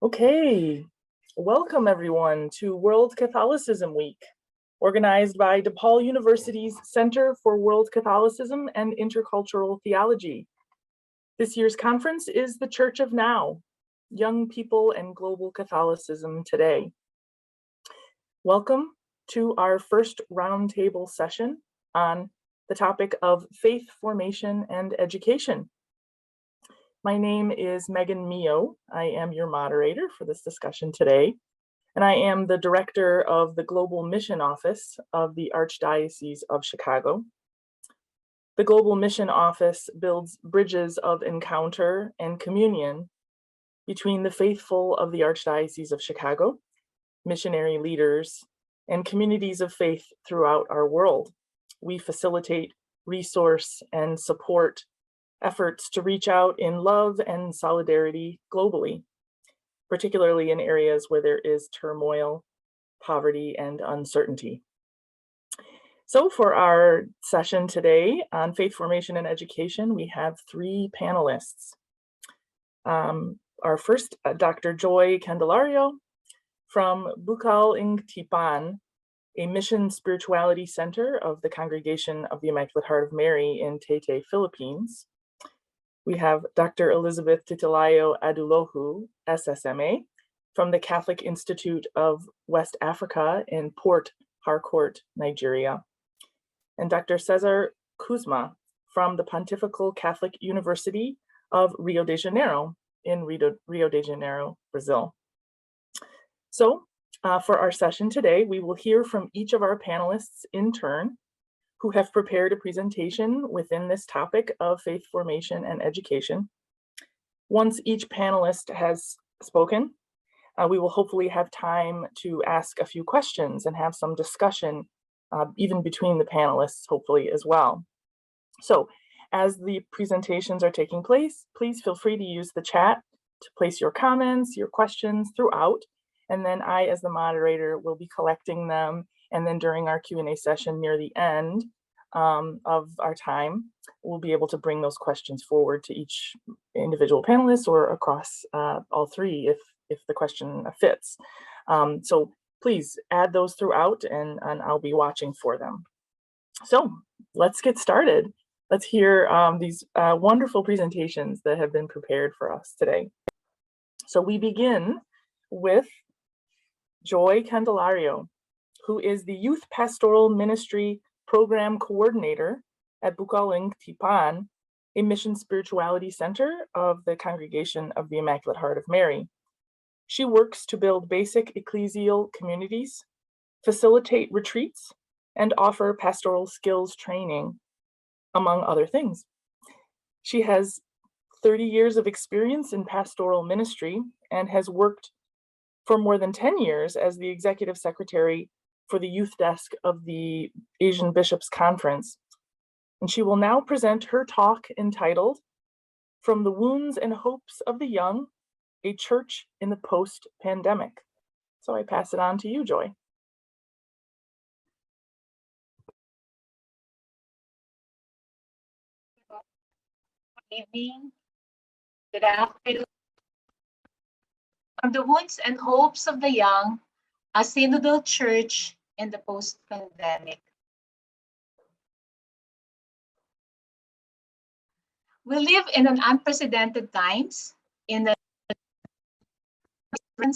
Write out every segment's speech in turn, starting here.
Okay, welcome everyone to World Catholicism Week, organized by DePaul University's Center for World Catholicism and Intercultural Theology. This year's conference is The Church of Now, Young People and Global Catholicism Today. Welcome to our first roundtable session on the topic of faith formation and education. My name is Megan Mio. I am your moderator for this discussion today, and I am the director of the Global Mission Office of the Archdiocese of Chicago. The Global Mission Office builds bridges of encounter and communion between the faithful of the Archdiocese of Chicago, missionary leaders, and communities of faith throughout our world. We facilitate, resource, and support efforts to reach out in love and solidarity globally, particularly in areas where there is turmoil, poverty, and uncertainty. So for our session today on faith formation and education, we have three panelists. Our first, Dr. Joy Candelario from Bukal Ing Tipan, a mission spirituality center of the Congregation of the Immaculate Heart of Mary in Taytay, Philippines. We have Dr. Elizabeth Titilayo Aduloju, SSMA, from the Catholic Institute of West Africa in Port Harcourt, Nigeria. And Dr. Cesar Kuzma from the Pontifical Catholic University of Rio de Janeiro in Rio de Janeiro, Brazil. So for our session today, we will hear from each of our panelists in turn, who have prepared a presentation within this topic of faith formation and education. Once each panelist has spoken, we will hopefully have time to ask a few questions and have some discussion, even between the panelists, hopefully as well. So as the presentations are taking place, please feel free to use the chat to place your comments, your questions throughout, and then I, as the moderator, will be collecting them. And then during our Q&A session near the end of our time, we'll be able to bring those questions forward to each individual panelist or across all three if the question fits. So please add those throughout and I'll be watching for them. So let's get started. Let's hear these wonderful presentations that have been prepared for us today. So we begin with Joy Candelario, who is the Youth Pastoral Ministry Program Coordinator at Bukal Ing Tipan, a mission spirituality center of the Congregation of the Immaculate Heart of Mary. She works to build basic ecclesial communities, facilitate retreats, and offer pastoral skills training, among other things. She has 30 years of experience in pastoral ministry and has worked for more than 10 years as the executive secretary for the youth desk of the Asian Bishops' Conference. And she will now present her talk entitled, From the Wounds and Hopes of the Young, a Church in the Post-Pandemic. So I pass it on to you, Joy. Good evening, good afternoon. From the Wounds and Hopes of the Young, a synodal church in the post-pandemic. We live in an unprecedented times, in a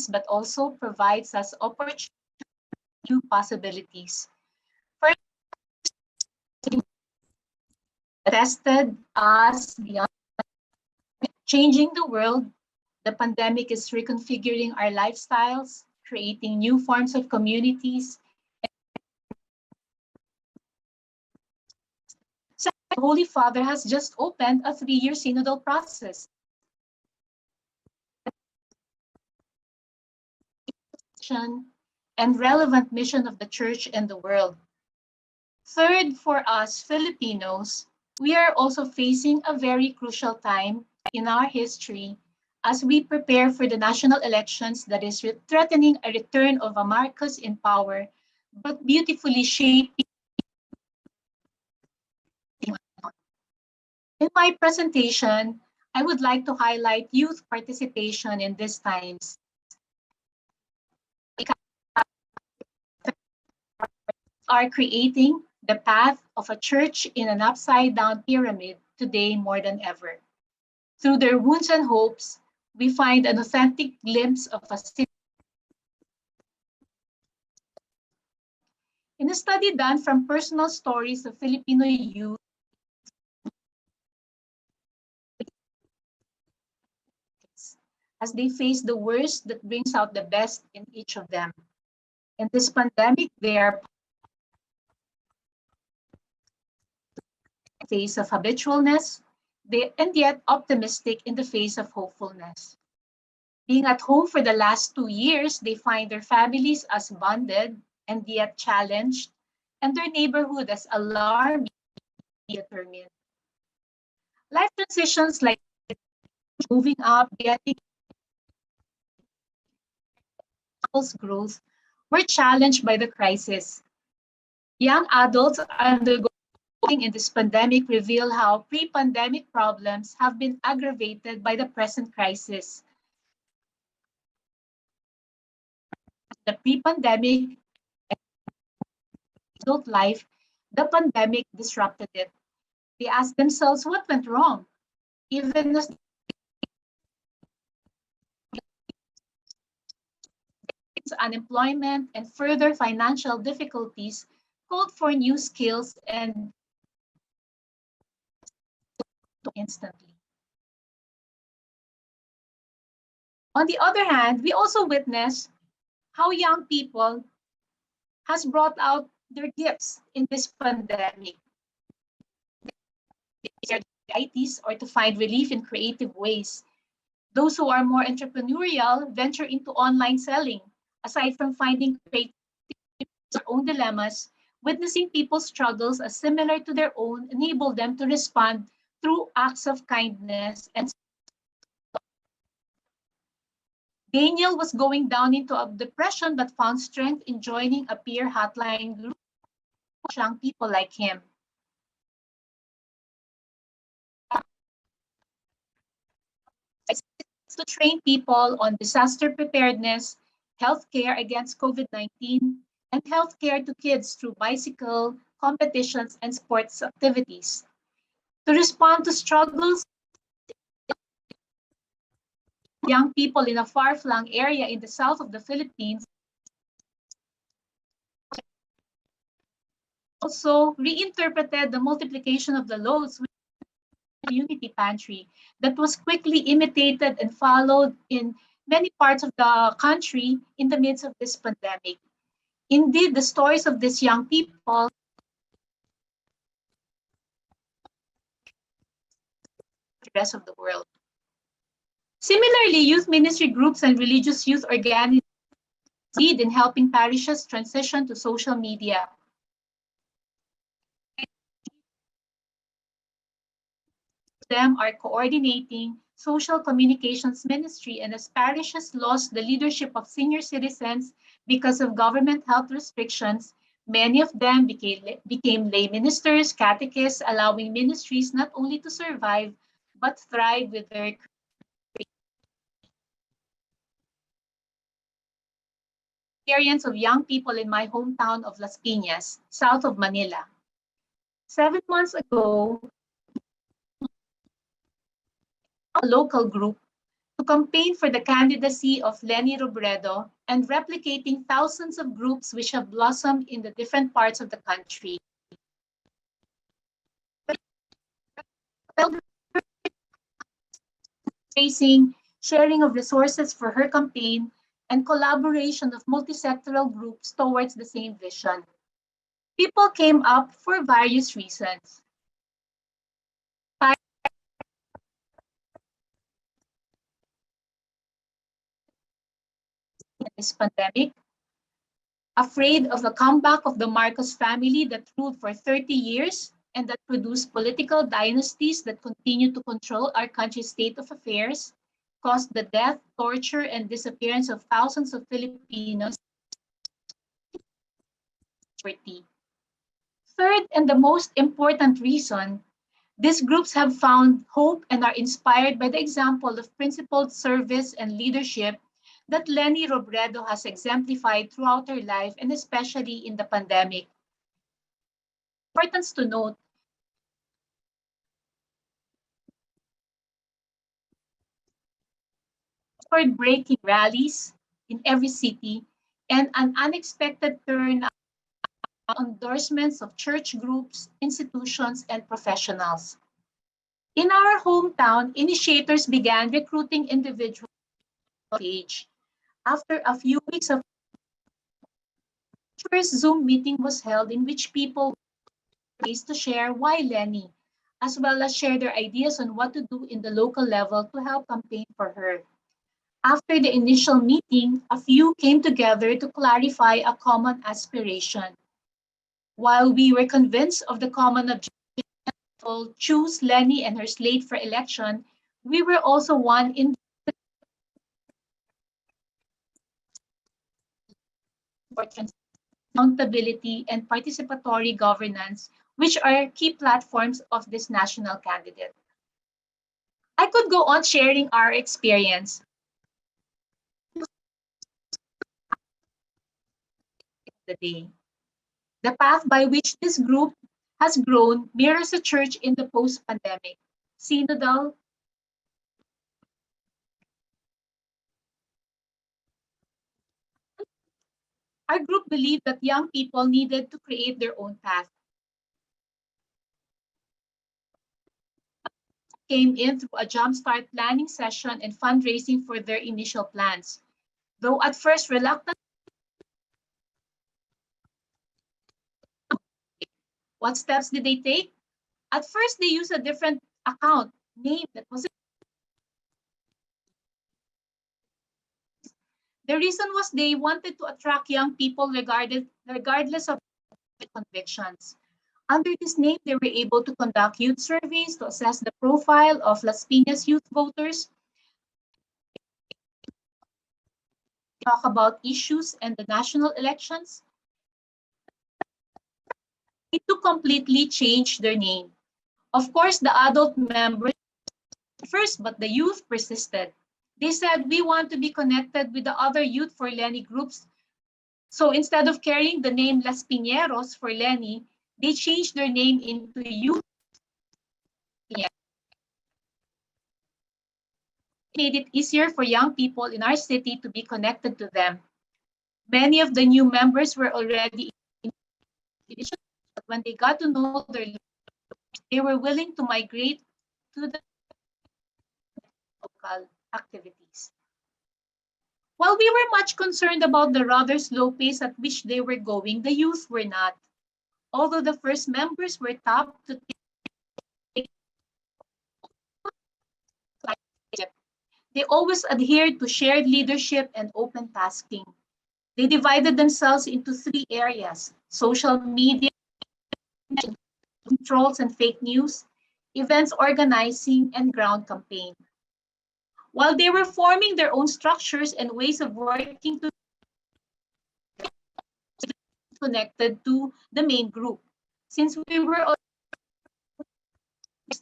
but also provides us opportunities, new possibilities. First, tested us beyond changing the world. The pandemic is reconfiguring our lifestyles, creating new forms of communities. So the Holy Father has just opened a 3-year synodal process. And relevant mission of the Church and the world. Third, for us Filipinos, we are also facing a very crucial time in our history as we prepare for the national elections that is threatening a return of a Marcos in power, but beautifully shaping. In my presentation, I would like to highlight youth participation in these times are creating the path of a church in an upside-down pyramid today more than ever. Through their wounds and hopes, we find an authentic glimpse of a city. In a study done from personal stories of Filipino youth, as they face the worst that brings out the best in each of them. In this pandemic, they are in the face of habitualness, and yet optimistic in the face of hopefulness. Being at home for the last 2 years, they find their families as bonded and yet challenged, and their neighborhood as alarmed yet determined. Life transitions like moving up, getting growth were challenged by the crisis. Young adults undergoing in this pandemic reveal how pre-pandemic problems have been aggravated by the present crisis. The pre-pandemic adult life, the pandemic disrupted it. They ask themselves what went wrong, even as unemployment and further financial difficulties called for new skills and instantly. On the other hand, we also witness how young people has brought out their gifts in this pandemic. Their ITs or to find relief in creative ways. Those who are more entrepreneurial venture into online selling. Aside from finding creative their own dilemmas, witnessing people's struggles as similar to their own enable them to respond through acts of kindness. And Daniel was going down into a depression but found strength in joining a peer hotline group of young people like him. To train people on disaster preparedness, healthcare against COVID-19, and healthcare to kids through bicycle competitions and sports activities. To respond to struggles young people in a far-flung area in the south of the Philippines, also reinterpreted the multiplication of the loaves with a unity pantry that was quickly imitated and followed in many parts of the country in the midst of this pandemic. Indeed, the stories of these young people the rest of the world. Similarly, youth ministry groups and religious youth organizations lead in helping parishes transition to social media. Them are coordinating social communications ministry, and as parishes lost the leadership of senior citizens because of government health restrictions, many of them became lay ministers, catechists, allowing ministries not only to survive, but thrive with their experience of young people in my hometown of Las Piñas, south of Manila. 7 months ago, a local group to campaign for the candidacy of Leni Robredo and replicating thousands of groups which have blossomed in the different parts of the country. Tracing, sharing of resources for her campaign, and collaboration of multisectoral groups towards the same vision. People came up for various reasons. In this pandemic, afraid of the comeback of the Marcos family that ruled for 30 years and that produced political dynasties that continue to control our country's state of affairs, caused the death, torture, and disappearance of thousands of Filipinos. Third, and the most important reason, these groups have found hope and are inspired by the example of principled service and leadership that Leni Robredo has exemplified throughout her life and especially in the pandemic. Importance to note, breaking rallies in every city and an unexpected turnout endorsements of church groups, institutions, and professionals. In our hometown, initiators began recruiting individuals age. After a few weeks of first Zoom meeting was held in which people were raised to share why Lenny, as well as share their ideas on what to do in the local level to help campaign for her. After the initial meeting, a few came together to clarify a common aspiration. While we were convinced of the common objective to choose Lenny and her slate for election, we were also one in for accountability and participatory governance, which are key platforms of this national candidate. I could go on sharing our experience. The day. The path by which this group has grown mirrors a church in the post-pandemic. Synodal, our group believed that young people needed to create their own path. Came in through a jumpstart planning session and fundraising for their initial plans. Though at first reluctant, what steps did they take? At first, they used a different account name that was. The reason was they wanted to attract young people regardless of convictions. Under this name, they were able to conduct youth surveys to assess the profile of Las Piñas youth voters, talk about issues and the national elections. To completely change their name. Of course, the adult members first, but the youth persisted. They said, we want to be connected with the other youth for Lenny groups. So instead of carrying the name Las Piñeros for Lenny, they changed their name into Youth. It made it easier for young people in our city to be connected to them. Many of the new members were already in but when they got to know their leaders, they were willing to migrate to the local activities. While we were much concerned about the rather slow pace at which they were going, the youth were not. Although the first members were tapped to take, they always adhered to shared leadership and open tasking. They divided themselves into three areas: social media, trolls and fake news, events organizing, and ground campaign. While they were forming their own structures and ways of working to connected to the main group. Since we were all,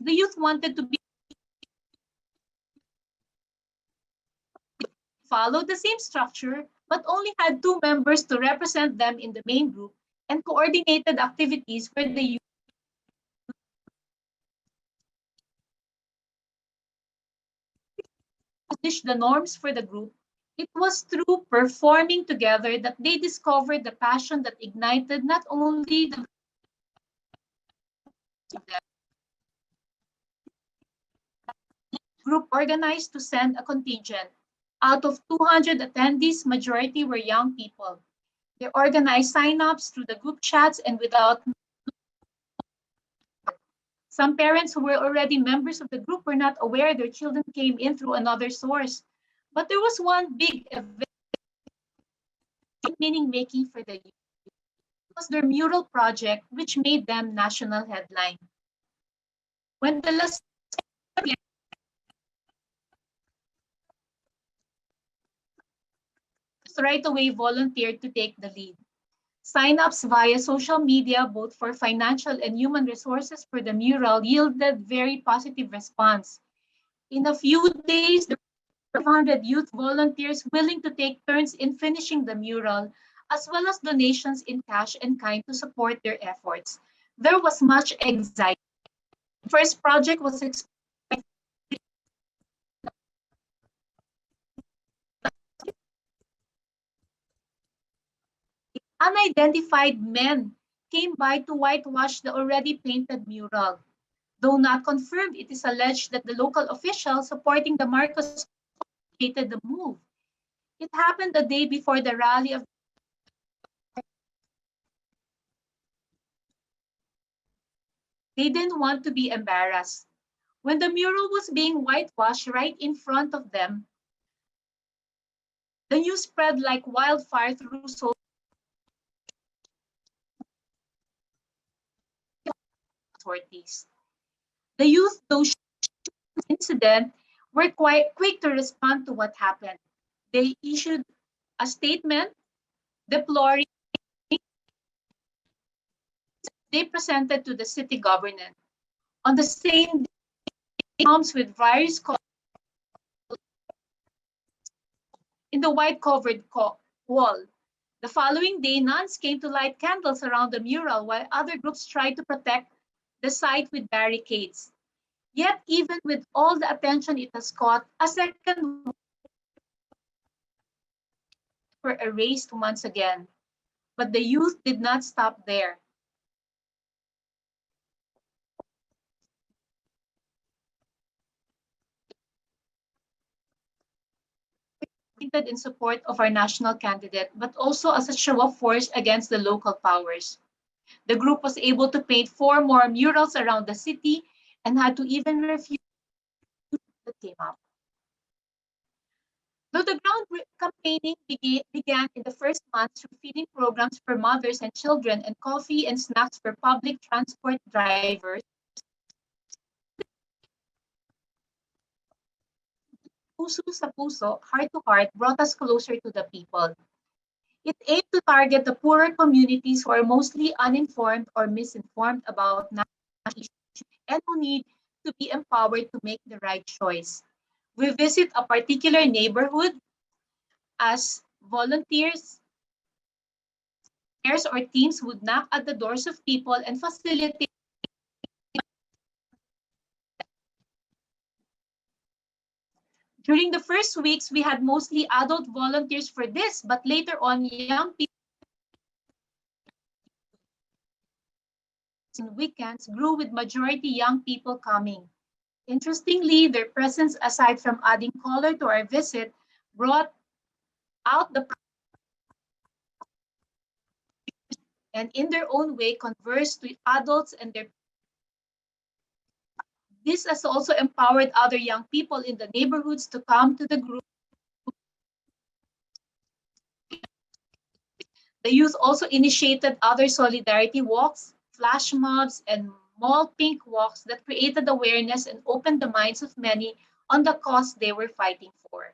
the youth wanted to be follow the same structure, but only had two members to represent them in the main group and coordinated activities where the youth established the norms for the group. It was through performing together that they discovered the passion that ignited not only the group organized to send a contingent. Out of 200 attendees, majority were young people. They organized sign-ups through the group chats and without. Some parents who were already members of the group were not aware their children came in through another source. But there was one big event, meaning making for the youth. It was their mural project, which made them national headline. When the last right away volunteered to take the lead. Sign-ups via social media, both for financial and human resources for the mural, yielded very positive response. In a few days, there were 500 youth volunteers willing to take turns in finishing the mural, as well as donations in cash and kind to support their efforts. There was much anxiety. The first project was unidentified men came by to whitewash the already painted mural. Though not confirmed, it is alleged that the local officials supporting the Marcos created the move. It happened the day before the rally of they didn't want to be embarrassed. When the mural was being whitewashed right in front of them, the news spread like wildfire through social authorities. The youth, though incident, were quite quick to respond to what happened. They issued a statement deploring they presented to the city government. On the same day, comes with various in the white covered wall. The following day, nuns came to light candles around the mural while other groups tried to protect the site with barricades. Yet, even with all the attention it has caught, a second were erased once again. But the youth did not stop there. In support of our national candidate, but also as a show of force against the local powers. The group was able to paint 4 more murals around the city and had to even refuse that came up. Though the ground campaigning began in the first month through feeding programs for mothers and children and coffee and snacks for public transport drivers, Puso sa Puso, Heart to Heart, brought us closer to the people. It aimed to target the poorer communities who are mostly uninformed or misinformed about national issues and who need to be empowered to make the right choice. We visit a particular neighborhood as volunteers or teams would knock at the doors of people and facilitate. During the first weeks, we had mostly adult volunteers for this, but later on, young people and weekends grew with majority young people coming. Interestingly, their presence, aside from adding color to our visit, brought out the and in their own way conversed with adults and their this has also empowered other young people in the neighborhoods to come to the group. The youth also initiated other solidarity walks, flash mobs, and mall pink walks that created awareness and opened the minds of many on the cause they were fighting for.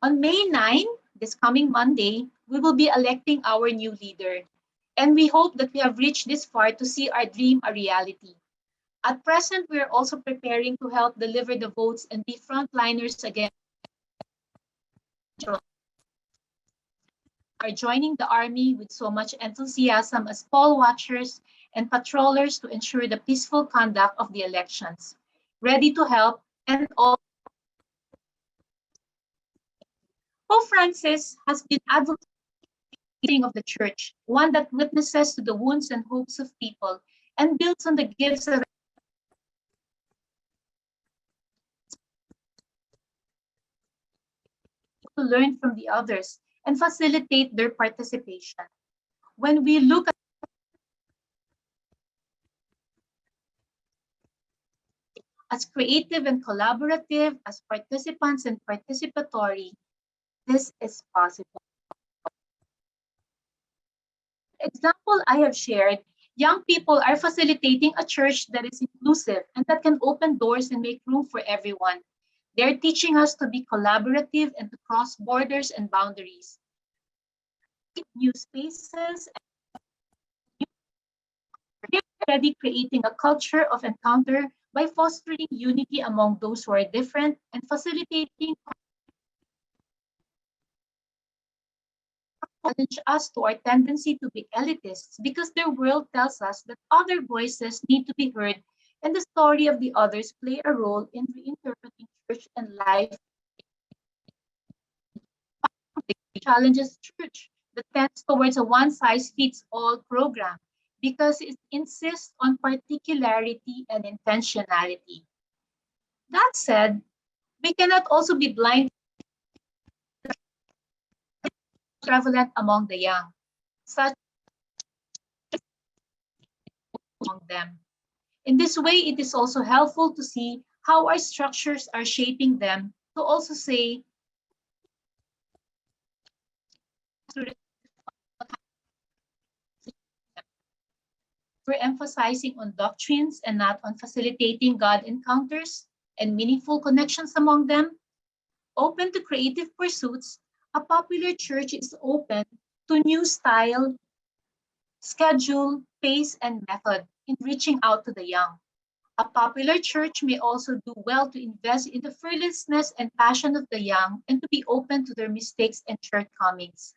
On May 9, this coming Monday, we will be electing our new leader. And we hope that we have reached this far to see our dream a reality. At present, we are also preparing to help deliver the votes and be frontliners again. Are joining the army with so much enthusiasm as poll watchers and patrollers to ensure the peaceful conduct of the elections, ready to help and all. Pope Francis has been advocating of the Church, one that witnesses to the wounds and hopes of people and builds on the gifts of to learn from the others and facilitate their participation. When we look at as creative and collaborative, as participants and participatory, this is possible. Example I have shared, young people are facilitating a church that is inclusive and that can open doors and make room for everyone. They're teaching us to be collaborative and to cross borders and boundaries. New spaces. They're already creating a culture of encounter by fostering unity among those who are different and facilitating challenge us to our tendency to be elitists because their world tells us that other voices need to be heard and the story of the others play a role in reinterpreting church and life. It challenges church that tends towards a one-size-fits-all program because it insists on particularity and intentionality. That said, we cannot also be blind to prevalent among the young, such among them. In this way, it is also helpful to see how our structures are shaping them to also say, we're emphasizing on doctrines and not on facilitating God encounters and meaningful connections among them. Open to creative pursuits, a popular church is open to new style, schedule, pace, and method in reaching out to the young. A popular church may also do well to invest in the fearlessness and passion of the young and to be open to their mistakes and shortcomings.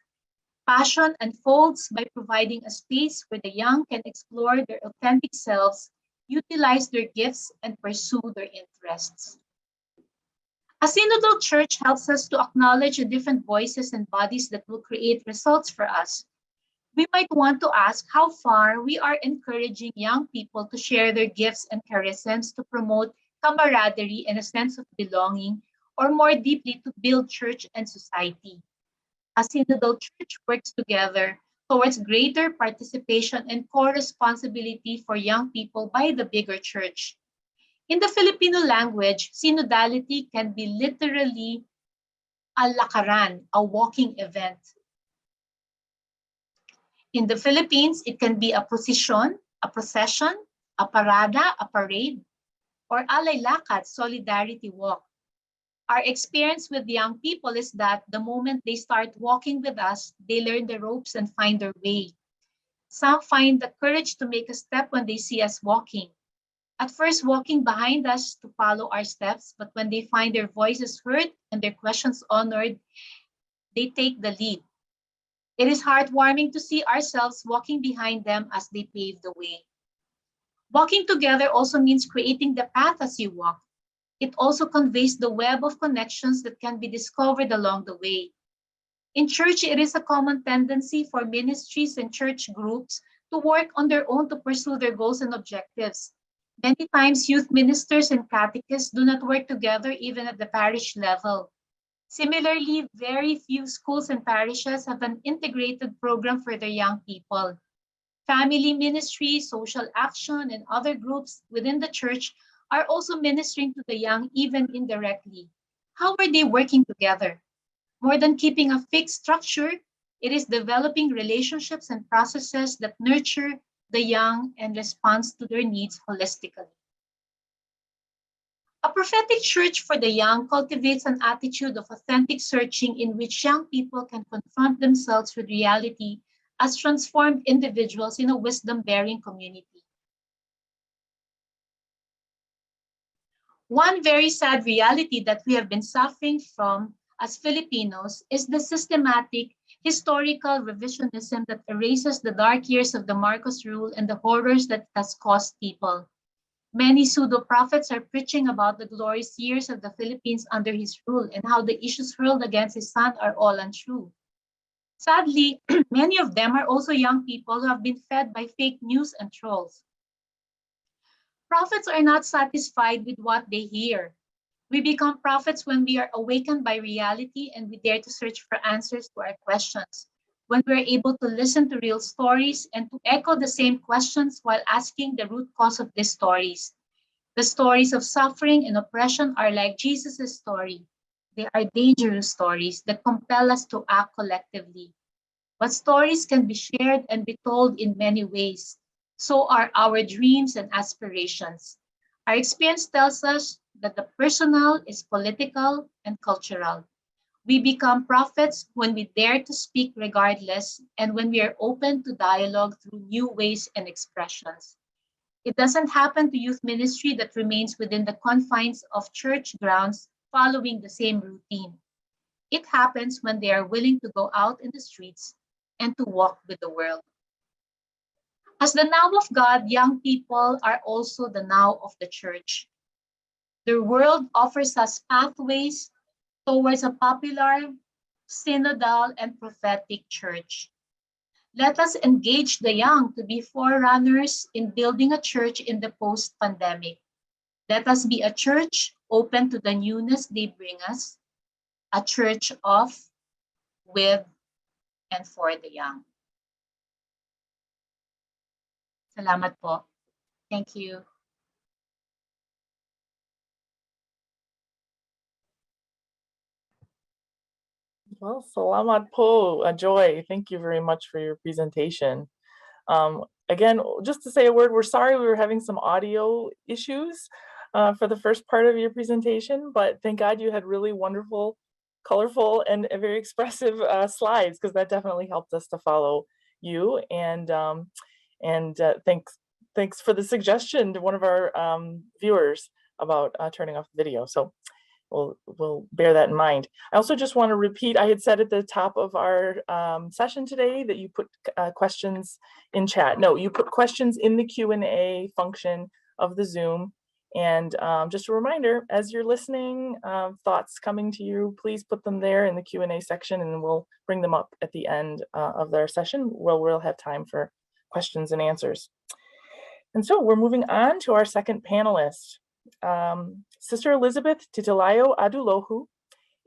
Passion unfolds by providing a space where the young can explore their authentic selves, utilize their gifts, and pursue their interests. A synodal church helps us to acknowledge the different voices and bodies that will create results for us. We might want to ask how far we are encouraging young people to share their gifts and charisms to promote camaraderie and a sense of belonging, or more deeply to build church and society. A synodal church works together towards greater participation and co-responsibility for young people by the bigger church. In the Filipino language, synodality can be literally a lakaran, a walking event. In the Philippines, it can be a procession, a parada, a parade, or alay lakad, solidarity walk. Our experience with young people is that the moment they start walking with us, they learn the ropes and find their way. Some find the courage to make a step when they see us walking. At first, walking behind us to follow our steps, but when they find their voices heard and their questions honored, they take the lead. It is heartwarming to see ourselves walking behind them as they pave the way. Walking together also means creating the path as you walk. It also conveys the web of connections that can be discovered along the way. In church, it is a common tendency for ministries and church groups to work on their own to pursue their goals and objectives. Many times, youth ministers and catechists do not work together even at the parish level. Similarly, very few schools and parishes have an integrated program for their young people. Family ministry, social action, and other groups within the church are also ministering to the young even indirectly. How are they working together? More than keeping a fixed structure, it is developing relationships and processes that nurture the young and responds to their needs holistically. A prophetic church for the young cultivates an attitude of authentic searching in which young people can confront themselves with reality as transformed individuals in a wisdom-bearing community. One very sad reality that we have been suffering from as Filipinos is the systematic historical revisionism that erases the dark years of the Marcos rule and the horrors that it has caused people. Many pseudo-prophets are preaching about the glorious years of the Philippines under his rule and how the issues hurled against his son are all untrue. Sadly, many of them are also young people who have been fed by fake news and trolls. Prophets are not satisfied with what they hear. We become prophets when we are awakened by reality and we dare to search for answers to our questions. When we're able to listen to real stories and to echo the same questions while asking the root cause of these stories. The stories of suffering and oppression are like Jesus' story. They are dangerous stories that compel us to act collectively. But stories can be shared and be told in many ways. So are our dreams and aspirations. Our experience tells us that the personal is political and cultural. We become prophets when we dare to speak regardless and when we are open to dialogue through new ways and expressions. It doesn't happen to youth ministry that remains within the confines of church grounds following the same routine. It happens when they are willing to go out in the streets, and to walk with the world. As the now of God, young people are also the now of the church. The world offers us pathways towards a popular, synodal, and prophetic church. Let us engage the young to be forerunners in building a church in the post-pandemic. Let us be a church open to the newness they bring us, a church of, with, and for the young. Salamat po. Thank you. Well, salamat po, Joy. Thank you very much for your presentation. Again, just to say a word, we're sorry we were having some audio issues for the first part of your presentation, but thank God you had really wonderful, colorful, and very expressive slides, because that definitely helped us to follow you. And thanks for the suggestion to one of our viewers about turning off the video. So we'll bear that in mind. I also just want to repeat, I had said at the top of our session today that you put questions in chat. No, you put questions in the Q&A function of the Zoom. And just a reminder, as you're listening, thoughts coming to you, please put them there in the Q&A section, and we'll bring them up at the end of our session, where we'll have time for questions and answers. And so we're moving on to our second panelist. Sister Elizabeth Titilayo Aduloju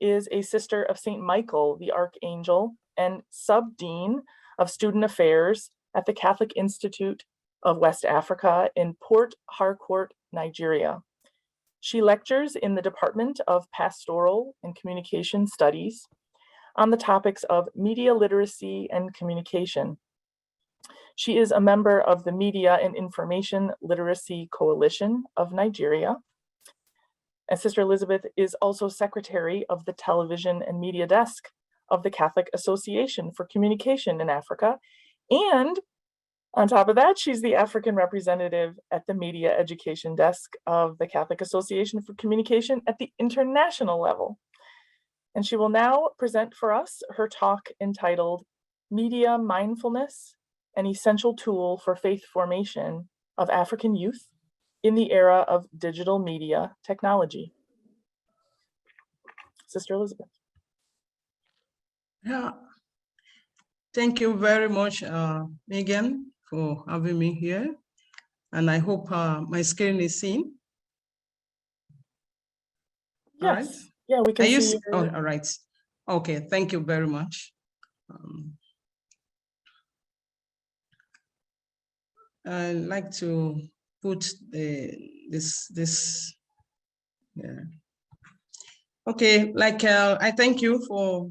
is a sister of St. Michael, the Archangel, and sub-dean of student affairs at the Catholic Institute of West Africa in Port Harcourt, Nigeria. She lectures in the Department of Pastoral and Communication Studies on the topics of media literacy and communication. She is a member of the Media and Information Literacy Coalition of Nigeria. And Sister Elizabeth is also secretary of the Television and Media Desk of the Catholic Association for Communication in Africa. And on top of that, she's the African representative at the Media Education Desk of the Catholic Association for Communication at the international level. And she will now present for us her talk entitled Media Mindfulness, an Essential Tool for Faith Formation of African Youth in the Era of Digital Media Technology. Sister Elizabeth. Yeah, thank you very much, Megan, for having me here. And I hope my screen is seen. Yes, right. Yeah, we can see. Oh, all right. Okay, thank you very much. I'd like to put this. Yeah. Okay, like I thank you for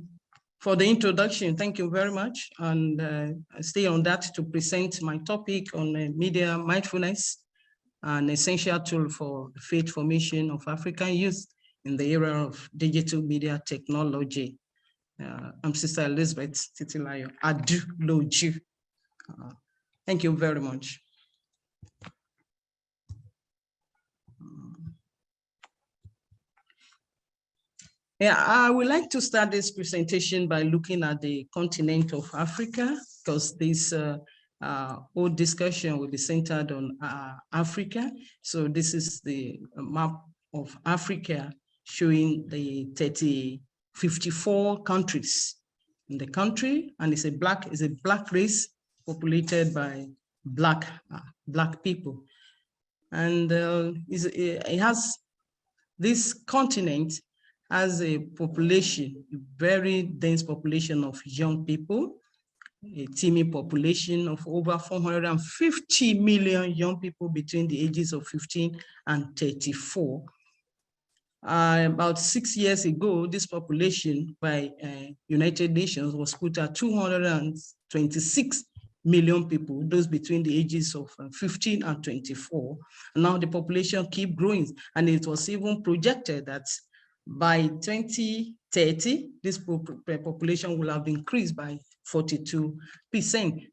the introduction. Thank you very much, and I stay on that to present my topic on media mindfulness, an essential tool for the faith formation of African youth in the era of digital media technology. I'm Sister Elizabeth Titilayo Aduloju. Thank you very much. Yeah, I would like to start this presentation by looking at the continent of Africa, because this whole discussion will be centered on Africa. So this is the map of Africa showing the 54 countries in the country, and it's a black race populated by black people, and it has this continent has a population, a very dense population of young people, a teeming population of over 450 million young people between the ages of 15 and 34. About 6 years ago, this population by United Nations was put at 226 million people, those between the ages of 15 and 24. And now the population keep growing, and it was even projected that by 2030, this population will have increased by 42%.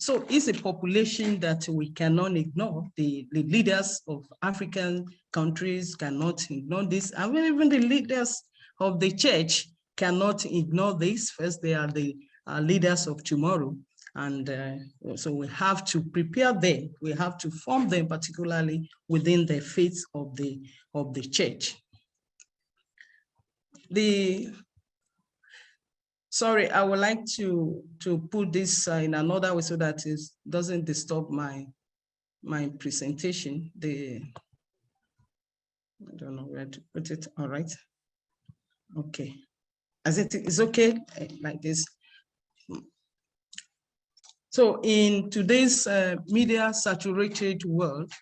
So it's a population that we cannot ignore. The leaders of African countries cannot ignore this. And even the leaders of the church cannot ignore this. First, they are the leaders of tomorrow. And so we have to prepare them. We have to form them, particularly within the faith of the church. Sorry, I would like to put this in another way so that it doesn't disturb my presentation. I don't know where to put it. All right. Okay. As it is okay like this. So in today's media saturated world,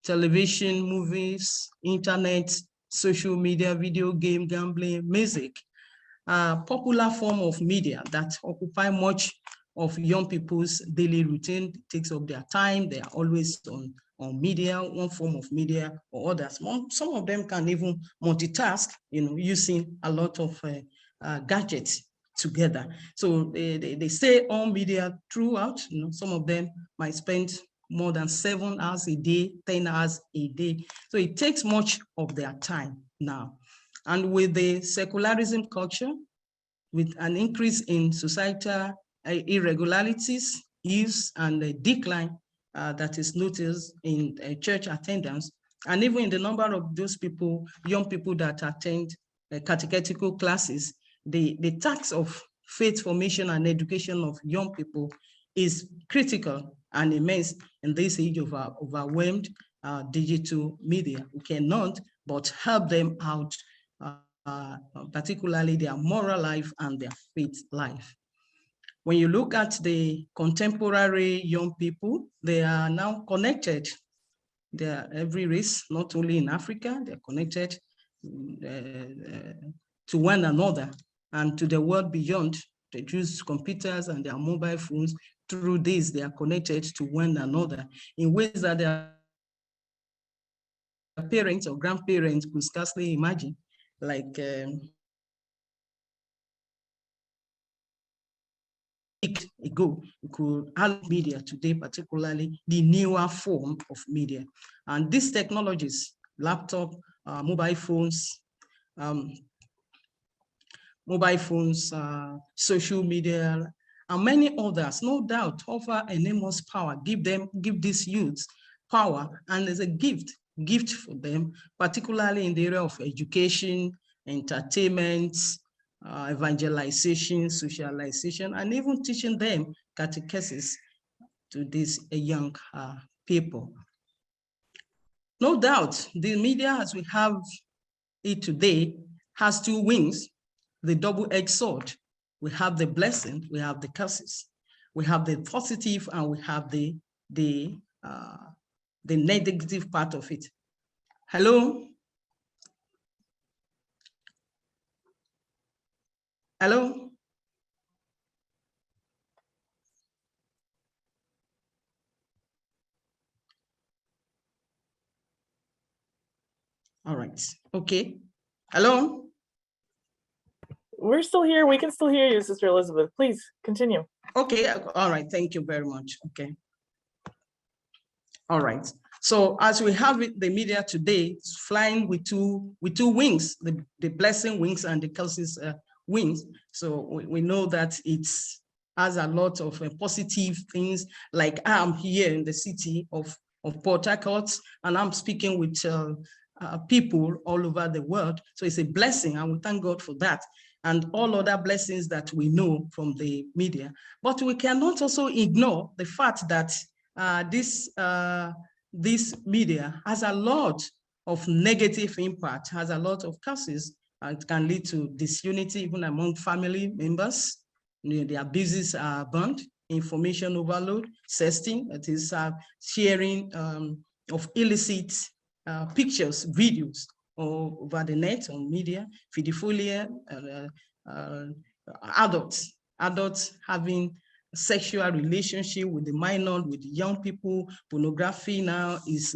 television, movies, internet, social media, video game, gambling, music, popular form of media that occupy much of young people's daily routine, takes up their time. They are always on media, one form of media or others. Some of them can even multitask, using a lot of gadgets together. So they stay on media throughout. Some of them might spend more than 7 hours a day, 10 hours a day. So it takes much of their time now. And with the secularism culture, with an increase in societal irregularities, use, and a decline that is noticed in church attendance, and even in the number of those people, young people that attend catechetical classes, the task of faith formation and education of young people is critical and immense in this age of overwhelmed digital media. We cannot but help them out, particularly their moral life and their faith life. When you look at the contemporary young people, they are now connected. They are every race, not only in Africa, they're connected to one another and to the world beyond. They use computers and their mobile phones. Through this, they are connected to one another in ways that their parents or grandparents could scarcely imagine. Like ago, we could have media today, particularly the newer form of media. And these technologies, laptop, mobile phones, social media, and many others, no doubt, offer enormous power, give these youths power, and as a gift for them, particularly in the area of education, entertainment, evangelization, socialization, and even teaching them catechesis to these young people. No doubt, the media as we have it today has two wings, the double-edged sword. We have the blessing, we have the curses. We have the positive and we have the negative part of it. Hello? Hello? All right, okay. Hello? We're still here. We can still hear you, Sister Elizabeth. Please continue. Okay, all right, thank you very much, okay. All right, so as we have it, the media today is flying with two wings, the blessing wings and the curses wings. So we know that it has a lot of positive things, like I'm here in the city of Port Harcourt, and I'm speaking with people all over the world. So it's a blessing, and we thank God for that, and all other blessings that we know from the media. But we cannot also ignore the fact that this media has a lot of negative impact, has a lot of curses, and can lead to disunity even among family members. Their business are burned, information overload, sexting, that is sharing of illicit pictures, videos over the net, on media, pedophilia, adults having sexual relationship with the minor, with the young people. Pornography now is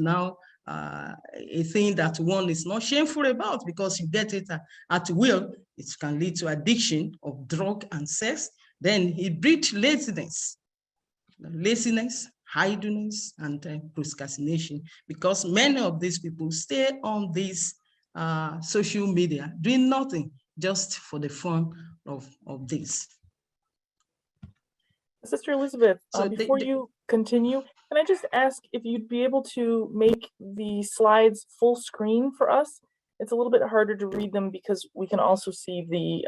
a thing that one is not shameful about, because you get it at will. It can lead to addiction of drug and sex. Then it breeds laziness, idleness, and procrastination, because many of these people stay on this social media doing nothing, just for the fun of this. Sister Elizabeth, So before you continue, can I just ask if you'd be able to make the slides full screen for us? It's a little bit harder to read them because we can also see the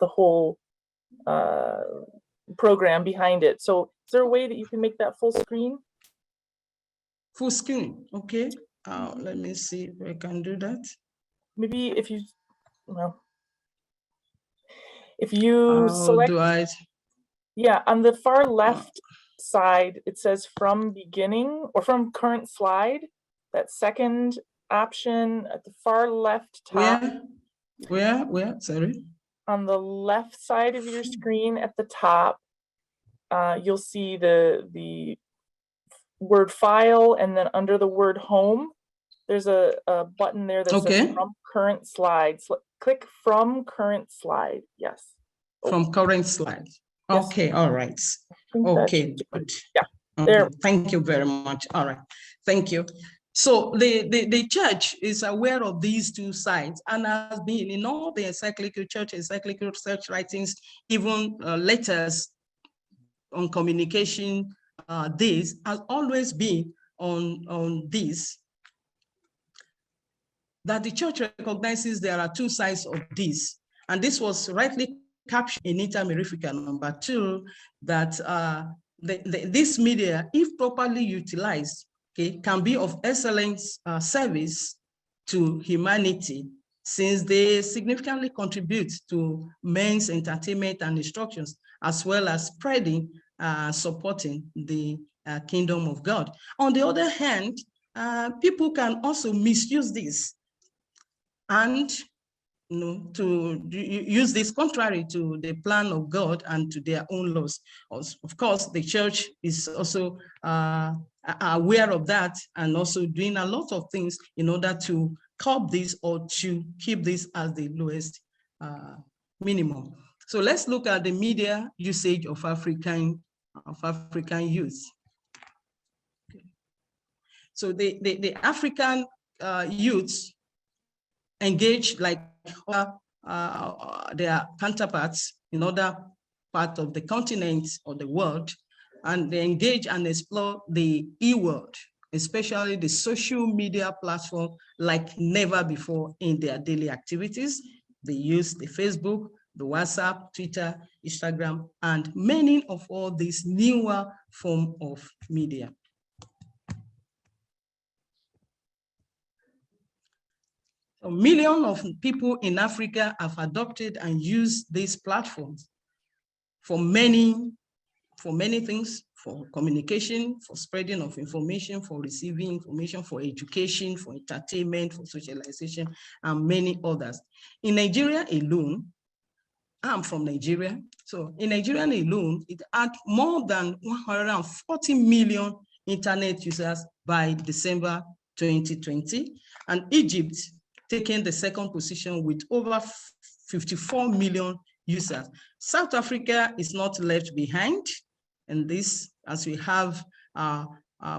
whole program behind it. So is there a way that you can make that full screen? Full screen, okay. Let me see if I can do that. Maybe if you, well, if you select, yeah, on the far left side, it says from beginning or from current slide, that second option at the far left top. Where, sorry? On the left side of your screen at the top, you'll see the word file, and then under the word home, there's a button there that says from current slide. Click from current slide, yes. From current slide. Okay, all right. Okay, good. Yeah, okay. There. Thank you very much. All right, thank you. So the church is aware of these two sides and has been in all the encyclical church, encyclical research writings, even letters on communication days, has always been on this, that the church recognizes there are two sides of this. And this was rightly captured in Iter Mirifica number 2, that this media, if properly utilized, okay, can be of excellent service to humanity, since they significantly contribute to men's entertainment and instructions, as well as spreading, supporting the kingdom of God. On the other hand, people can also misuse this and to use this contrary to the plan of God and to their own laws. Of course, the church is also aware of that and also doing a lot of things in order to curb this or to keep this as the lowest minimum. So let's look at the media usage of African youth. So the African youths engage like their counterparts in other parts of the continent or the world, and they engage and explore the e-world, especially the social media platform, like never before in their daily activities. They use the Facebook, the WhatsApp, Twitter, Instagram, and many of all these newer forms of media. So millions of people in Africa have adopted and used these platforms for many things, for communication, for spreading of information, for receiving information, for education, for entertainment, for socialization, and many others. In Nigeria alone, I'm from Nigeria, so in Nigeria alone, it had more than 140 million internet users by December 2020, and Egypt taking the second position with over 54 million users. South Africa is not left behind in this, as we have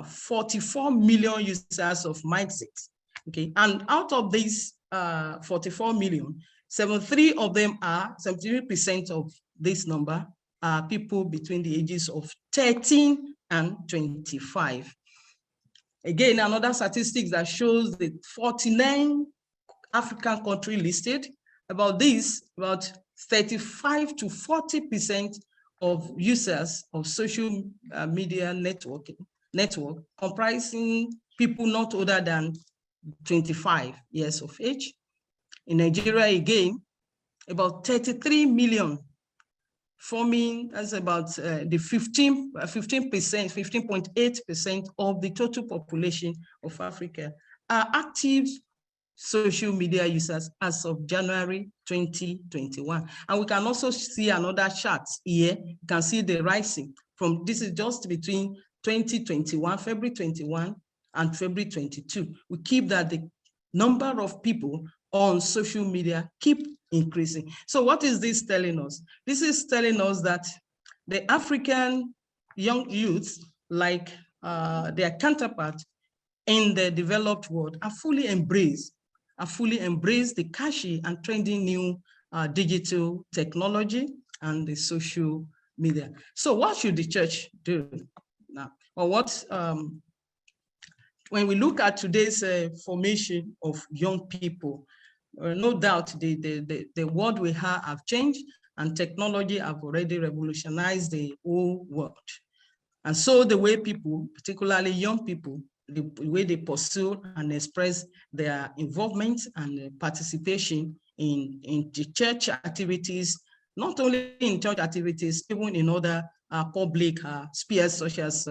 44 million users of Mindset. Okay, and out of these 44 million, 73% of this number are people between the ages of 13 and 25. Again, another statistics that shows the 49 African country listed, about 35 to 40% of users of social media network comprising people not older than 25 years of age. In Nigeria, again, about 33 million, forming as about the 15.8% of the total population of Africa are active social media users as of January 2021. And we can also see another chart here. You can see the rising from, this is just between 2021, February 21 and February 22. We keep that the number of people on social media keep increasing. So what is this telling us? This is telling us that the African young youths, like their counterparts in the developed world, are fully embraced the catchy and trending new digital technology and the social media. So what should the church do now? Or what, when we look at today's formation of young people, no doubt the world we have changed, and technology have already revolutionized the whole world. And so the way people, particularly young people, the way they pursue and express their involvement and participation in the church activities, not only in church activities, even in other public spheres such as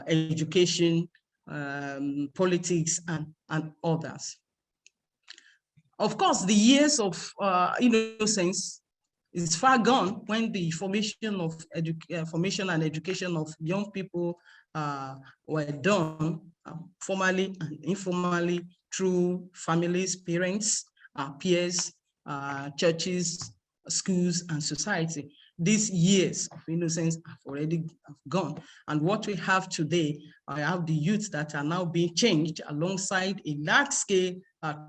education, politics, and others. Of course, the years of innocence is far gone when the formation and education of young people were done formally and informally through families, parents, peers, churches, schools, and society. These years of innocence have already gone. And what we have today, I have the youth that are now being changed alongside a large-scale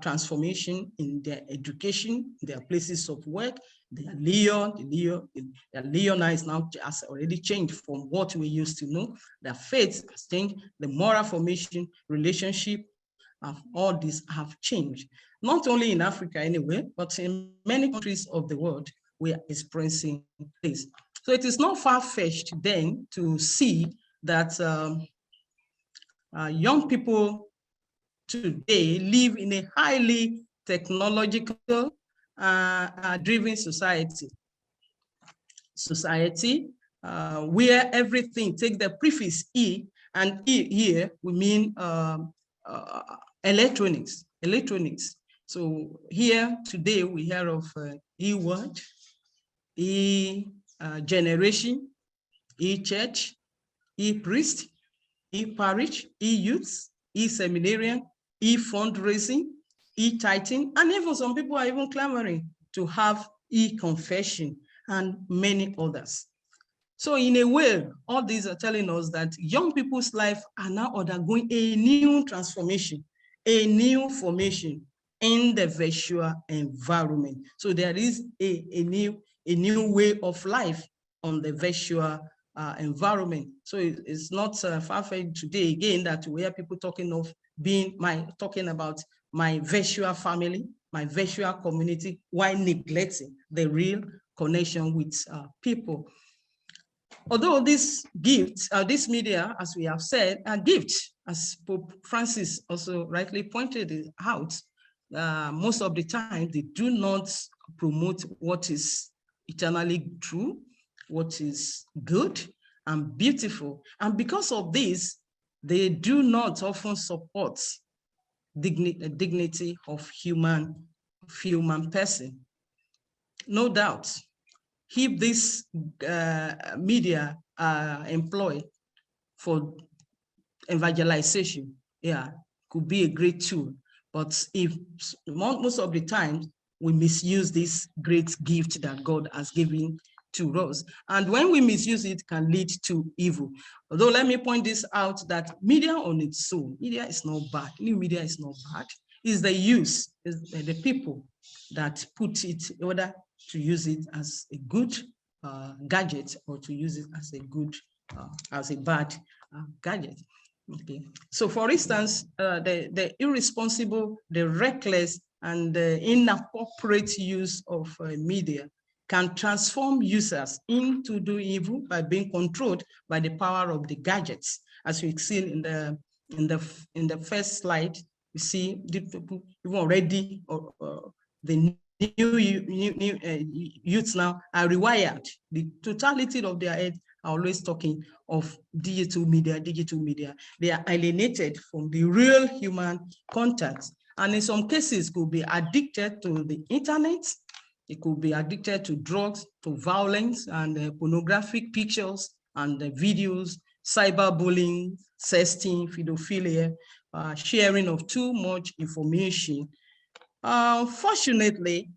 transformation in their education, their places of work. Their Leon is now has already changed from what we used to know. Their faith has changed, the moral formation, relationship, all these have changed. Not only in Africa anyway, but in many countries of the world, we are experiencing this. So it is not far-fetched then to see that young people today live in a highly technological driven society where everything take the prefix E, and E here we mean electronics. So here today we hear of E-word, E-generation, E-church, E-priest, E-parish, E-youth, E-seminarian, E-fundraising, E-tithing, and even some people are even clamoring to have E-confession and many others. So in a way, all these are telling us that young people's life are now undergoing a new transformation, a new formation in the virtual environment. So there is a new way of life on the virtual environment. So it's not far-fetched today again that we hear people talking about my virtual family, my virtual community, while neglecting the real connection with people. Although these gifts, this media, as we have said, are gifts, as Pope Francis also rightly pointed out, most of the time they do not promote what is eternally true, what is good and beautiful. And because of this, they do not often support dignity of human person. No doubt, if this media are employed for evangelization, could be a great tool. But if most of the time we misuse this great gift that God has given to us, and when we misuse it, can lead to evil. Although let me point this out, that media on its own, media is not bad. New media is not bad. It's the use, it's the people that put it in order to use it as a good gadget, or to use it as a good, as a bad gadget. Okay. So for instance, the irresponsible, the reckless, and the inappropriate use of media can transform users into doing evil by being controlled by the power of the gadgets. As we've seen in the first slide, you see the people already, the new youths now are rewired. The totality of their head are always talking of digital media. They are alienated from the real human contact, and in some cases could be addicted to the internet. It could be addicted to drugs, to violence, and pornographic pictures and videos, cyberbullying, sexting, pedophilia, sharing of too much information. Fortunately,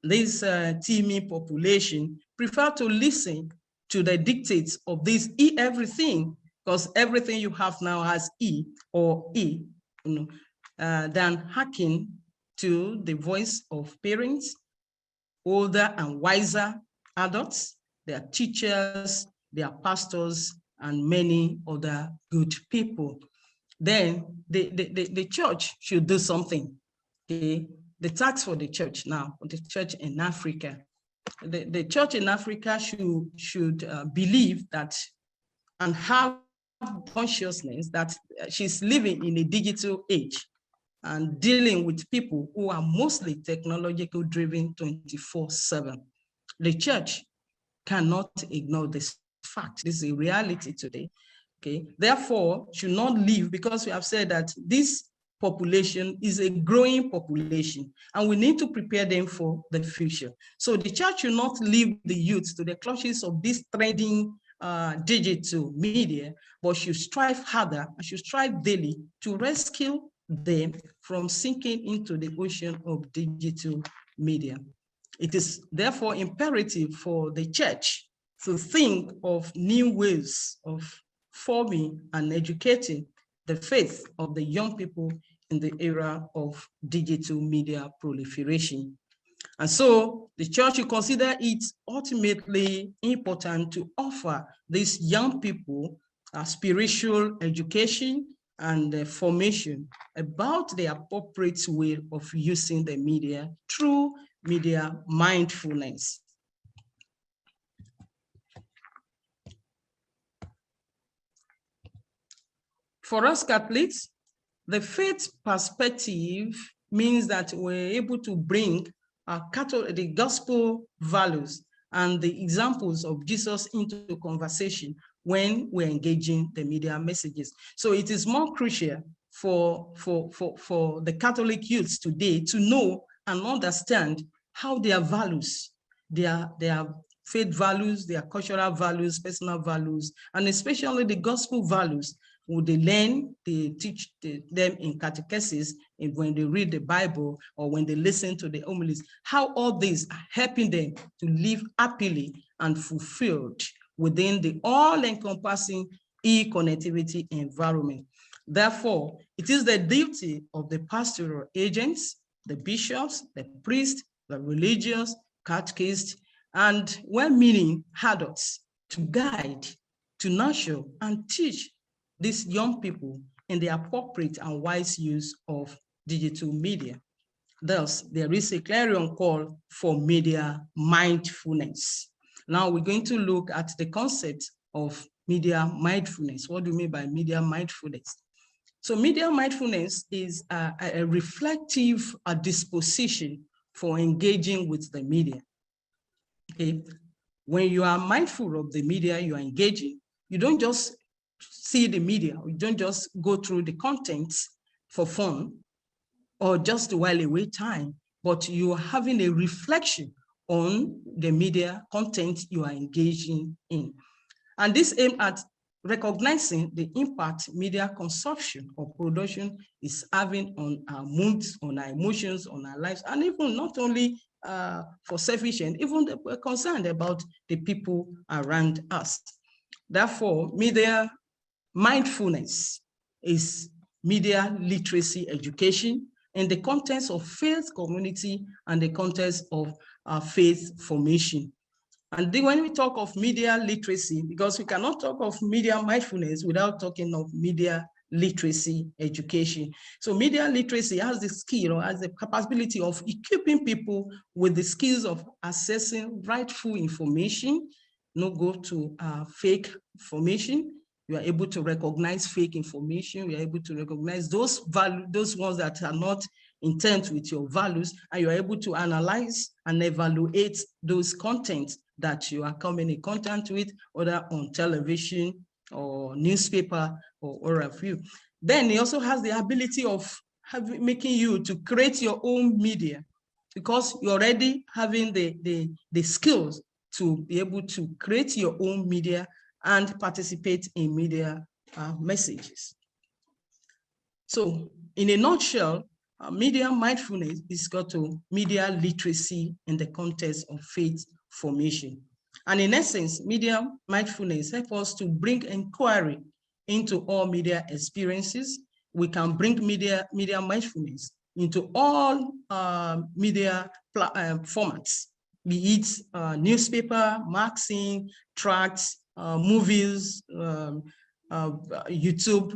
this teeming population prefer to listen to the dictates of this everything, because everything you have now has or E, than hacking to the voice of parents, older and wiser adults, their teachers, their pastors, and many other good people. Then the church should do something. Okay? The task for the church now, the church in Africa. The church in Africa should believe that and have consciousness that she's living in a digital age and dealing with people who are mostly technological driven 24/7. The church cannot ignore this fact. This is a reality today. Okay, therefore, should not live, because we have said that this population is a growing population and we need to prepare them for the future. So the church should not leave the youth to the clutches of this trending digital media, but should strive harder and should strive daily to rescue them from sinking into the ocean of digital media. It is therefore imperative for the church to think of new ways of forming and educating the faith of the young people in the era of digital media proliferation. And so the church will consider it ultimately important to offer these young people spiritual education and formation about the appropriate way of using the media through media mindfulness. For us Catholics, the faith perspective means that we're able to bring the gospel values and the examples of Jesus into conversation when we're engaging the media messages. So it is more crucial for the Catholic youths today to know and understand how their values, their faith values, their cultural values, personal values, and especially the gospel values, would they learn, they teach them in catechesis, and when they read the Bible or when they listen to the homilies, how all these are helping them to live happily and fulfilled within the all-encompassing e-connectivity environment. Therefore, it is the duty of the pastoral agents, the bishops, the priests, the religious, catechists, and well-meaning adults to guide, to nurture, and teach these young people in the appropriate and wise use of digital media. Thus, there is a clarion call for media mindfulness. Now we're going to look at the concept of media mindfulness. What do you mean by media mindfulness? So media mindfulness is a reflective disposition for engaging with the media. Okay? When you are mindful of the media you are engaging, you don't just see the media, you don't just go through the contents for fun or just to while away time, but you are having a reflection on the media content you are engaging in. And this aims at recognizing the impact media consumption or production is having on our moods, on our emotions, on our lives, and even not only for selfish and even we're concerned about the people around us. Therefore, media mindfulness is media literacy education in the context of faith community and the context of faith formation. And then when we talk of media literacy, because we cannot talk of media mindfulness without talking of media literacy education. So media literacy has the skill or has the capability of equipping people with the skills of assessing rightful information, not go to fake information. You are able to recognize fake information. You are able to recognize those ones that are not in terms with your values, and you are able to analyze and evaluate those contents that you are coming in contact with, whether on television or newspaper or a few. Then it also has the ability of making you to create your own media, because you're already having the skills to be able to create your own media and participate in media messages. So in a nutshell, media mindfulness is equal to media literacy in the context of faith formation. And in essence, media mindfulness helps us to bring inquiry into all media experiences. We can bring media mindfulness into all media formats, be it newspaper, magazine, tracts, movies, YouTube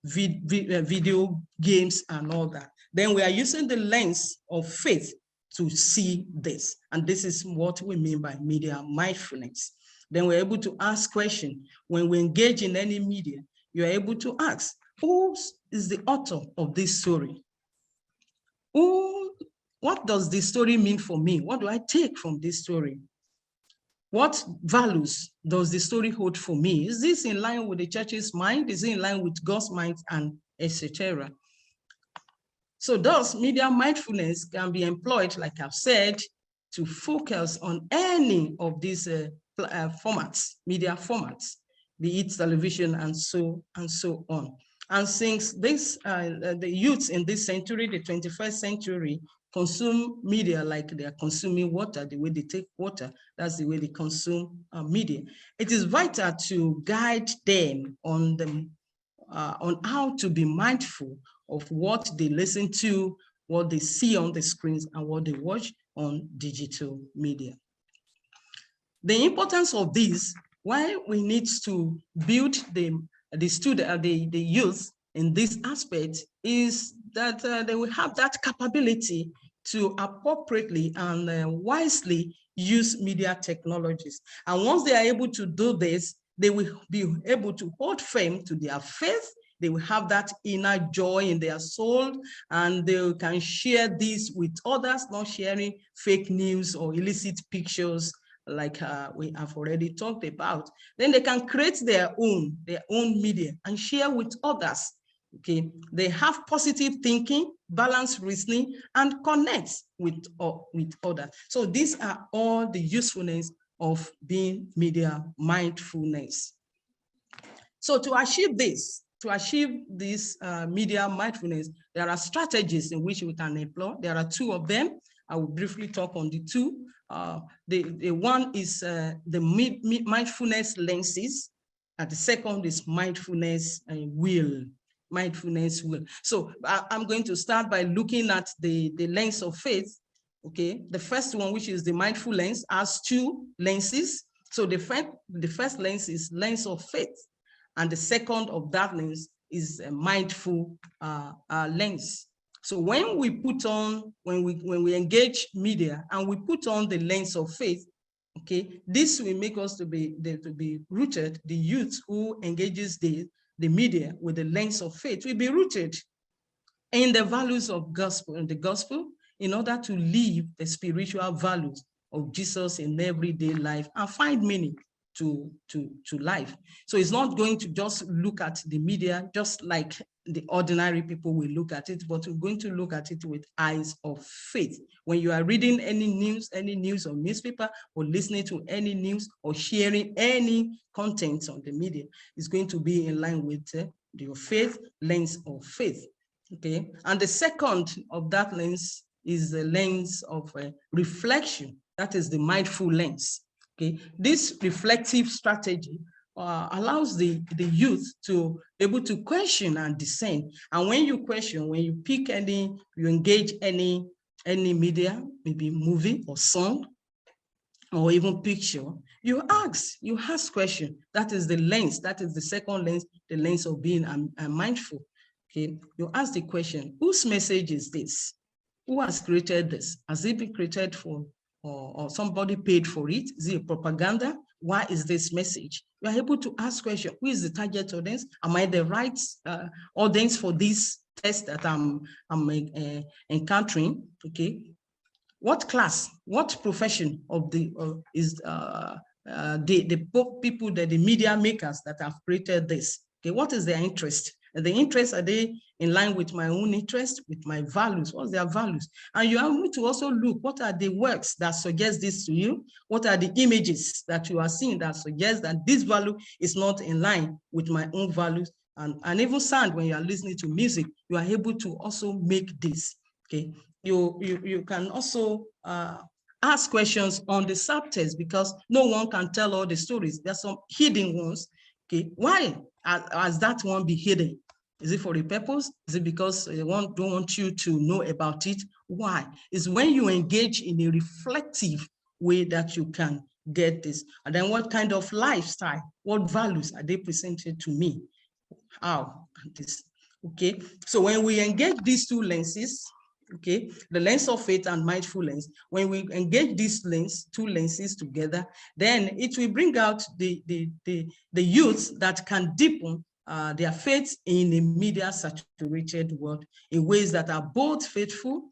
video games, and all that. Then we are using the lens of faith to see this. And this is what we mean by media mindfulness. Then we're able to ask questions. When we engage in any media, you're able to ask, who is the author of this story? What does this story mean for me? What do I take from this story? What values does the story hold for me? Is this in line with the church's mind? Is it in line with God's mind, and etc.? So thus, media mindfulness can be employed, like I've said, to focus on any of these formats, media formats, be it television and so on. And since this, the youths in this century, the 21st century, consume media like they are consuming water, the way they take water, that's the way they consume media. It is vital to guide them on how to be mindful of what they listen to, what they see on the screens, and what they watch on digital media. The importance of this, why we need to build the youth in this aspect, is that they will have that capability to appropriately and wisely use media technologies. And once they are able to do this, they will be able to hold firm to their faith. They will have that inner joy in their soul, and they can share this with others, not sharing fake news or illicit pictures like we have already talked about. Then they can create their own media and share with others. Okay, they have positive thinking, balanced reasoning, and connect with others. So these are all the usefulness of being media mindfulness. So to achieve this media mindfulness, there are strategies in which we can employ. There are two of them. I will briefly talk on the two. The one is the mindfulness lenses, and the second is mindfulness will. Mindfulness will. So I'm going to start by looking at the lens of faith. Okay, the first one, which is the mindful lens, has two lenses. So the first lens is lens of faith, and the second of that lens is a mindful lens. So when we we engage media and we put on the lens of faith, okay, this will make us to be rooted. The youth who engages the media with the lens of faith will be rooted in the values of the gospel, in order to live the spiritual values of Jesus in everyday life and find meaning to life. So it's not going to just look at the media just like the ordinary people will look at it, but we're going to look at it with eyes of faith. When you are reading any news or newspaper, or listening to any news, or sharing any content on the media, it's going to be in line with your faith, lens of faith. Okay, and the second of that lens is the lens of reflection. That is the mindful lens. Okay, this reflective strategy allows the youth to be able to question and discern. And when you question, when you pick you engage any media, maybe movie or song, or even picture, you ask question. That is the lens. That is the second lens, the lens of being mindful. Okay, you ask the question: whose message is this? Who has created this? Has it been created for, or somebody paid for it? Is it a propaganda? Why is this message? You are able to ask questions. Who is the target audience? Am I the right audience for this test that I'm encountering? Okay. What class, what profession of the people, that the media makers that have created this? Okay, what is their interest? The interests, are they in line with my own interest, with my values? What's their values? And you are able to also look, what are the works that suggest this to you? What are the images that you are seeing that suggest that this value is not in line with my own values? And even sound, when you are listening to music, you are able to also make this. Okay, you can also ask questions on the subtext, because no one can tell all the stories. There's some hidden ones. Okay, why has that one be hidden? Is it for a purpose? Is it because they don't want you to know about it? Why? It's when you engage in a reflective way that you can get this. And then what kind of lifestyle, what values are they presented to me? How? This. Okay. So when we engage these two lenses, okay, the lens of faith and mindfulness, when we engage these two lenses together, then it will bring out the youth that can deepen their faith in a media saturated world in ways that are both faithful,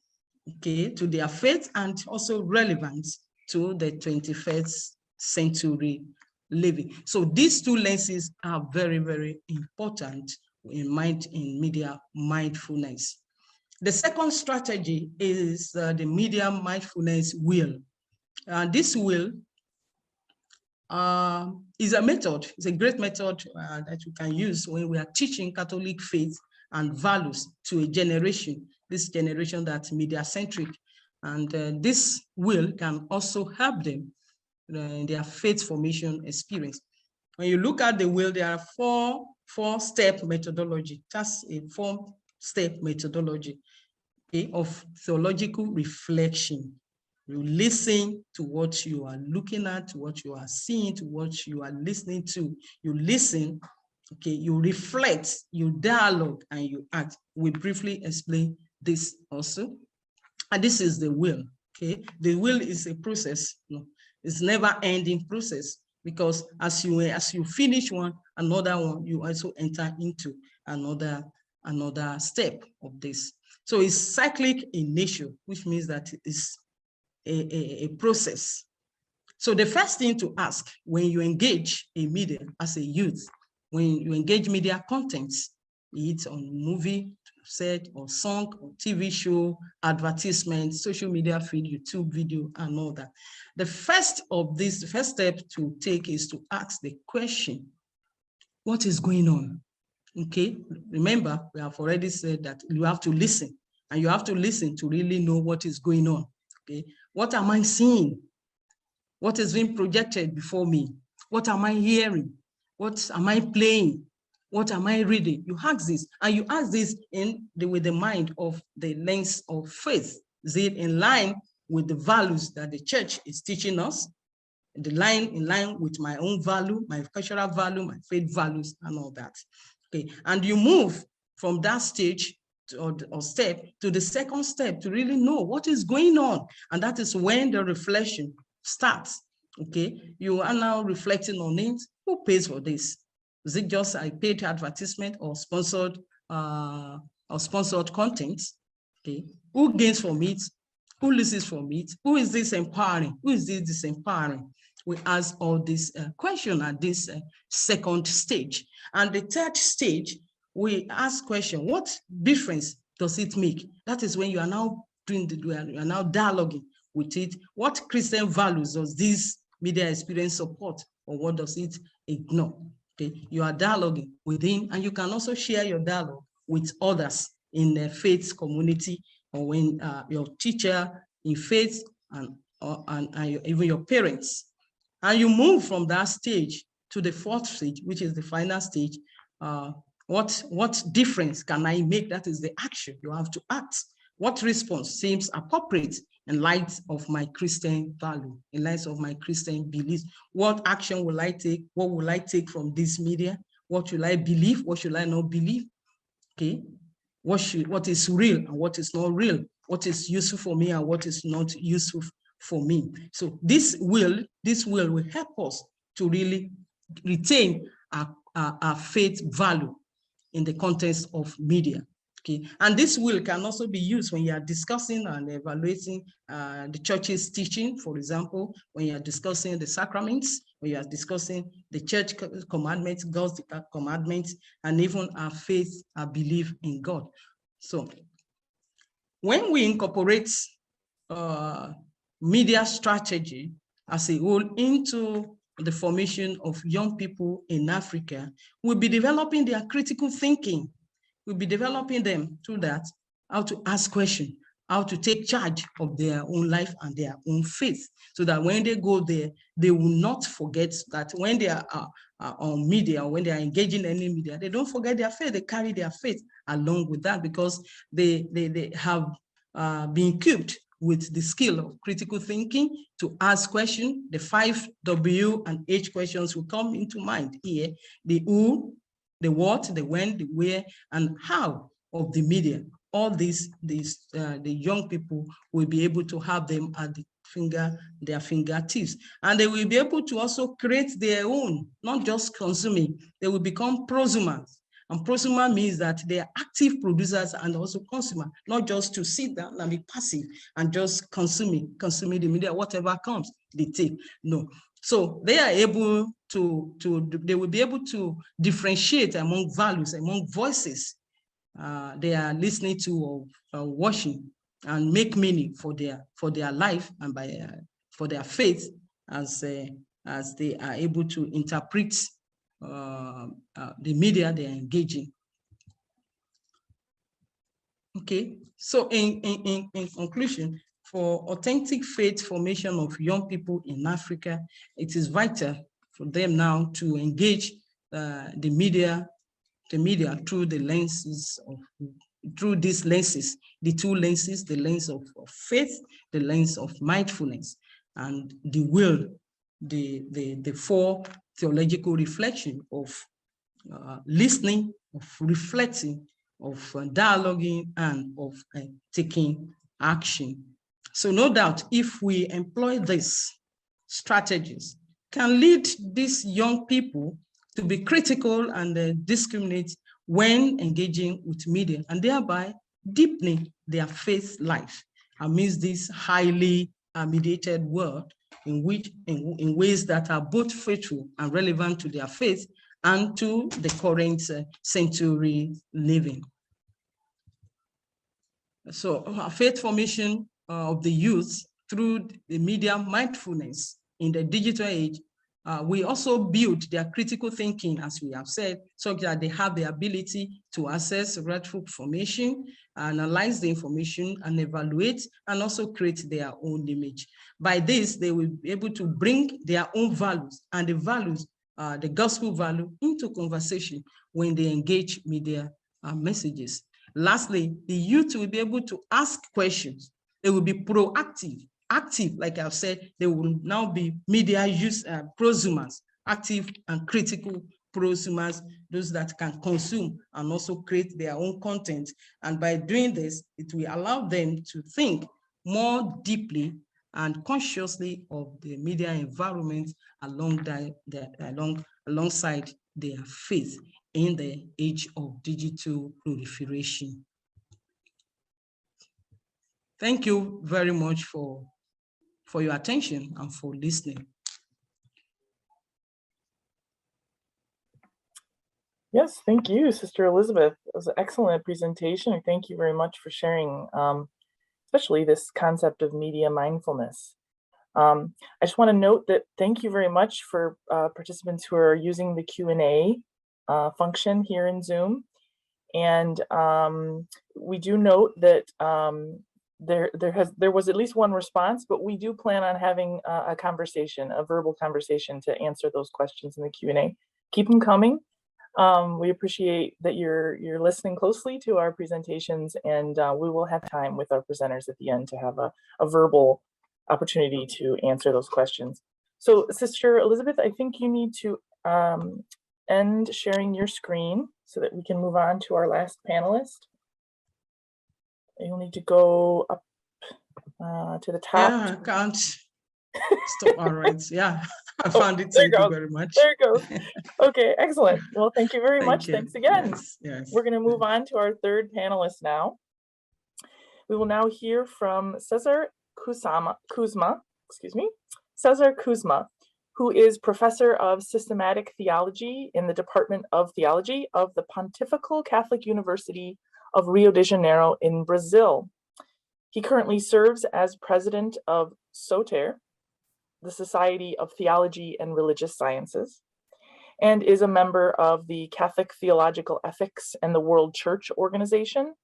okay, to their faith and also relevant to the 21st century living. So these two lenses are very, very important in media mindfulness. The second strategy is the media mindfulness wheel. This wheel is a method, it's a great method that you can use when we are teaching Catholic faith and values to a generation, this generation that's media-centric. And this wheel can also help them in their faith formation experience. When you look at the wheel, there are four-step methodology. That's a four-step methodology, okay, of theological reflection. You listen to what you are looking at, to what you are seeing, to what you are listening to. You listen, okay, you reflect, you dialogue, and you act. We briefly explain this also. And this is the will, okay? The will is a process, it's never ending process, because as you finish one, another one, you also enter into another step of this. So it's cyclic in nature, which means that it's a process. So the first thing to ask when you engage a media as a youth, when you engage media contents, be it on movie, set or song or TV show, advertisement, social media feed, YouTube video, and all that. The first step to take is to ask the question, what is going on? Okay, remember, we have already said that you have to listen, and you have to listen to really know what is going on. Okay, what am I seeing? What is being projected before me? What am I hearing? What am I playing? What am I reading? You ask this, and you ask this with the mind of the lens of faith. Is it in line with the values that the church is teaching us? In line with my own value, my cultural value, my faith values, and all that. Okay, and you move from that stage or step to the second step to really know what is going on, and that is when the reflection starts. Okay, you are now reflecting on it. Who pays for this? Is it just a paid advertisement or sponsored content? Okay, who gains from it? Who loses from it? Who is this empowering? Who is this disempowering? We ask all these questions at this second stage. And the third stage, we ask question, what difference does it make? That is when you are now you are now dialoguing with it. What Christian values does this media experience support, or what does it ignore? Okay, you are dialoguing within, and you can also share your dialogue with others in the faith community, or when your teacher in faith and even your parents. And you move from that stage to the fourth stage, which is the final stage. What difference can I make? That is the action. You have to act. What response seems appropriate in light of my Christian value, in light of my Christian beliefs? What action will I take? What will I take from this media? What should I believe? What should I not believe? Okay, what is real and what is not real? What is useful for me and what is not useful for me? So this will help us to really retain our faith value in the context of media. Okay, and this will can also be used when you are discussing and evaluating the church's teaching. For example, when you are discussing the sacraments, when you are discussing the church commandments, God's commandments, and even our faith, our belief in God. So when we incorporate media strategy as a whole into the formation of young people in Africa, we'll be developing their critical thinking. We'll be developing them through that, how to ask questions, how to take charge of their own life and their own faith, so that when they go there, they will not forget that when they are on media, or when they are engaging in any media, they don't forget their faith. They carry their faith along with that, because they have be equipped with the skill of critical thinking to ask questions. The 5 W and H questions will come into mind here. The who, the what, the when, the where, and how of the media. All these the young people will be able to have them at their fingertips. And they will be able to also create their own, not just consuming. They will become prosumers. And prosumer means that they are active producers and also consumer, not just to sit down and be passive and just consuming the media, whatever comes, they take. No. So they are able they will be able to differentiate among values, among voices they are listening to or watching, and make meaning for their life and for their faith as they are able to interpret the media they are engaging. Okay, so in conclusion, for authentic faith formation of young people in Africa, it is vital for them now to engage the media through the lenses of, through these lenses, the two lenses, the lens of faith, the lens of mindfulness, and the will, the four theological reflection of listening, of reflecting, of dialoguing, and of taking action. So no doubt, if we employ these strategies, can lead these young people to be critical and discriminate when engaging with media, and thereby deepening their faith life amidst this highly mediated world in ways that are both faithful and relevant to their faith and to the current century living. So faith formation of the youth through the media mindfulness in the digital age, we also build their critical thinking, as we have said, so that they have the ability to access rightful information, analyze the information, and evaluate, and also create their own image. By this, they will be able to bring their own values and the values, the gospel value, into conversation when they engage media messages. Lastly, the youth will be able to ask questions. They will be proactive, active, like I've said. They will now be media use prosumers, active and critical prosumers, those that can consume and also create their own content. And by doing this, it will allow them to think more deeply and consciously of the media environment alongside their faith in the age of digital proliferation. Thank you very much for your attention and for listening. Yes, thank you, Sister Elizabeth. It was an excellent presentation. Thank you very much for sharing, especially this concept of media mindfulness. I just want to note that thank you very much for participants who are using the Q&A function here in Zoom. And we do note that there was at least one response, but we do plan on having a conversation, a verbal conversation, to answer those questions in the Q&A. Keep them coming. We appreciate that you're listening closely to our presentations, and we will have time with our presenters at the end to have a verbal opportunity to answer those questions. So, Sister Elizabeth, I think you need to end sharing your screen so that we can move on to our last panelist. You'll need to go up to the top. Yeah, I can't stop. All right. Yeah, I found it. Thank you very much. There it goes. Okay, excellent. Well, thank you very much. Thanks again. Yes. We're going to move on to our third panelist now. We will now hear from Cesar Kuzma, Cesar Kuzma, who is Professor of Systematic Theology in the Department of Theology of the Pontifical Catholic University of Rio de Janeiro in Brazil. He currently serves as President of SOTER, the Society of Theology and Religious Sciences, and is a member of the Catholic Theological Ethics and the World Church Organization,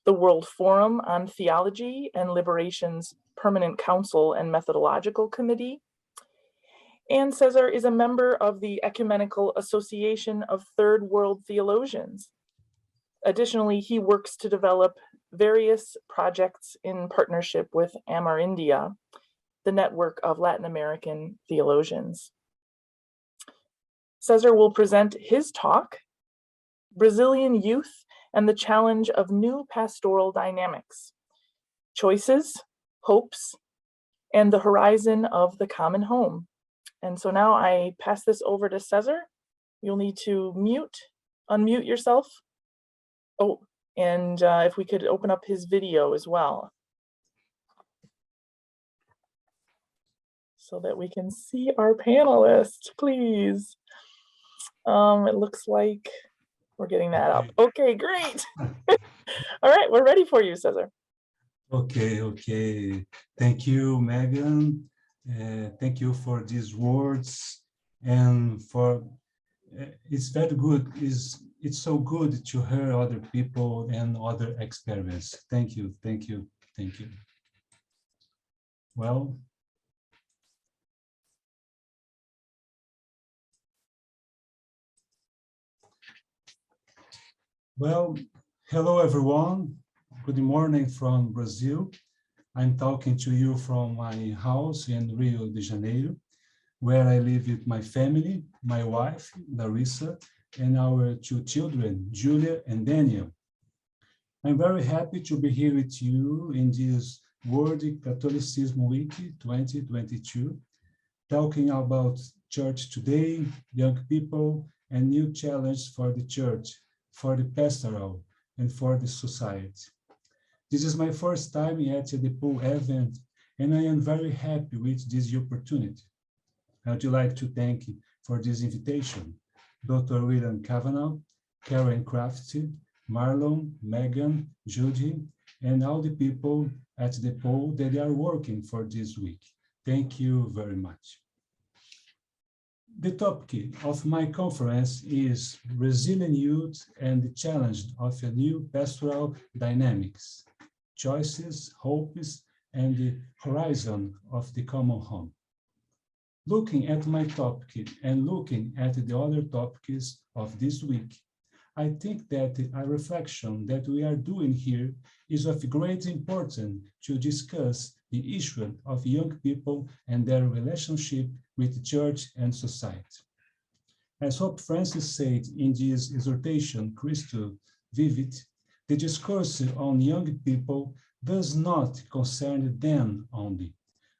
the World Forum on Theology and Liberation's Permanent Council and Methodological Committee. And Cesar is a member of the Ecumenical Association of Third World Theologians. Additionally, he works to develop various projects in partnership with Amerindia, the network of Latin American theologians. Cesar will present his talk, Brazilian Youth and the Challenge of New Pastoral Dynamics, Choices, Hopes, and the Horizon of the Common Home. And so now I pass this over to Cesar. You'll need to unmute yourself. Oh, and if we could open up his video as well, so that we can see our panelists, please. It looks like we're getting that up. Okay, great. All right, we're ready for you, Cesar. Okay. Thank you, Megan. Thank you for these words, and for it's very good. It's so good to hear other people and other experience. Thank you. Well, hello everyone. Good morning from Brazil. I'm talking to you from my house in Rio de Janeiro, where I live with my family, my wife, Larissa, and our 2 children, Julia and Daniel. I'm very happy to be here with you in this World Catholicism Week 2022, talking about church today, young people, and new challenges for the church, for the pastoral, and for the society. This is my first time at the pool event, and I am very happy with this opportunity. I would like to thank you for this invitation, Dr. William Cavanaugh, Karen Crafty, Marlon, Megan, Judy, and all the people at the pool that are working for this week. Thank you very much. The topic of my conference is Resilient Youth and the Challenge of a New Pastoral Dynamics, Choices, Hopes, and the Horizon of the Common Home. Looking at my topic and looking at the other topics of this week, I think that a reflection that we are doing here is of great importance to discuss the issue of young people and their relationship with the church and society. As Pope Francis said in this exhortation, Christo Vivit, the discourse on young people does not concern them only,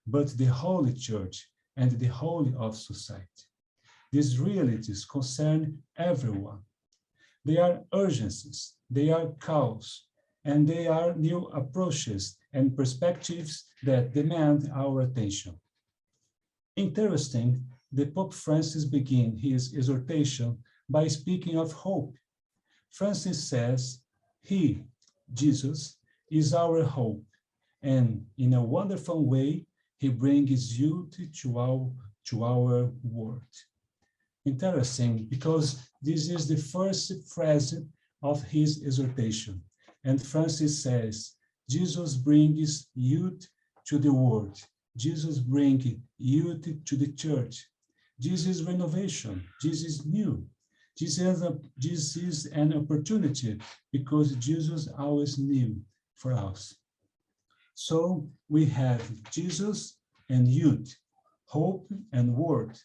but the Holy Church and the whole of society. These realities concern everyone. They are urgencies, they are calls, and they are new approaches and perspectives that demand our attention. Interesting, the Pope Francis began his exhortation by speaking of hope. Francis says, He, Jesus, is our hope, and in a wonderful way, He brings youth to our world. Interesting, because this is the first phrase of his exhortation. And Francis says, Jesus brings youth to the world. Jesus brings youth to the church. This is renovation. This is new. This is an opportunity because Jesus always knew for us. So we have Jesus and youth, hope and word.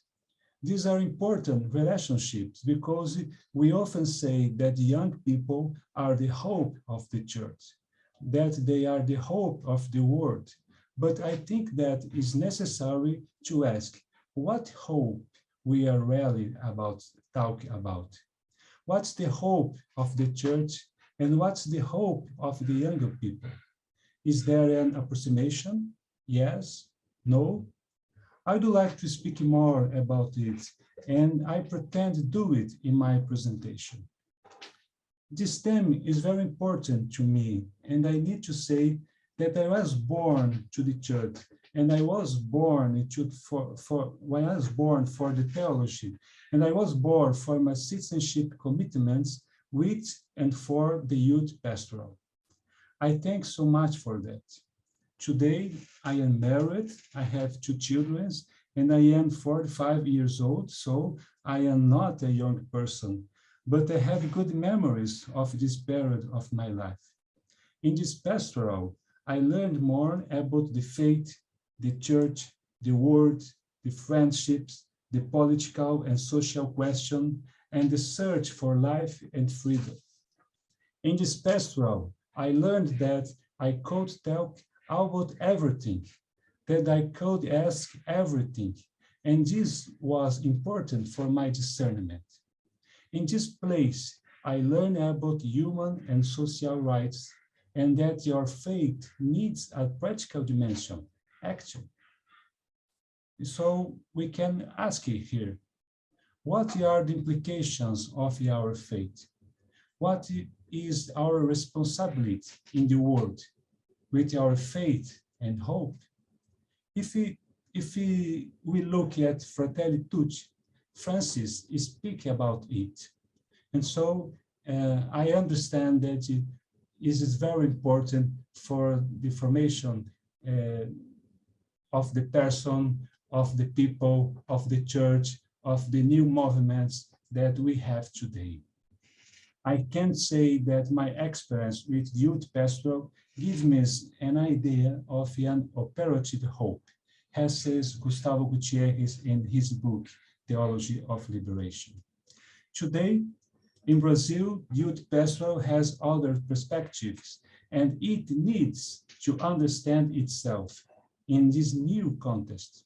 These are important relationships because we often say that young people are the hope of the church, that they are the hope of the world. But I think that it's necessary to ask what hope we are really talking about. What's the hope of the church and what's the hope of the younger people? Is there an approximation? Yes? No? I would like to speak more about it, and I pretend to do it in my presentation. This theme is very important to me, and I need to say that I was born to the church, and I was born for the theology, and I was born for my citizenship commitments with and for the youth pastoral. I thank so much for that. Today, I am married, I have 2 children, and I am 45 years old, so I am not a young person, but I have good memories of this period of my life. In this pastoral, I learned more about the faith, the church, the world, the friendships, the political and social question, and the search for life and freedom. In this pastoral, I learned that I could talk about everything, that I could ask everything, and this was important for my discernment. In this place, I learned about human and social rights, and that your faith needs a practical dimension, action. So we can ask here, what are the implications of our faith? What is our responsibility in the world with our faith and hope? If we look at Fratelli Tutti, Francis speaks about it. And so I understand that it is very important for the formation of the person, of the people, of the church, of the new movements that we have today. I can say that my experience with youth pastoral gives me an idea of an operative hope, as says Gustavo Gutierrez in his book, Theology of Liberation. Today, in Brazil, youth pastoral has other perspectives, and it needs to understand itself in this new context.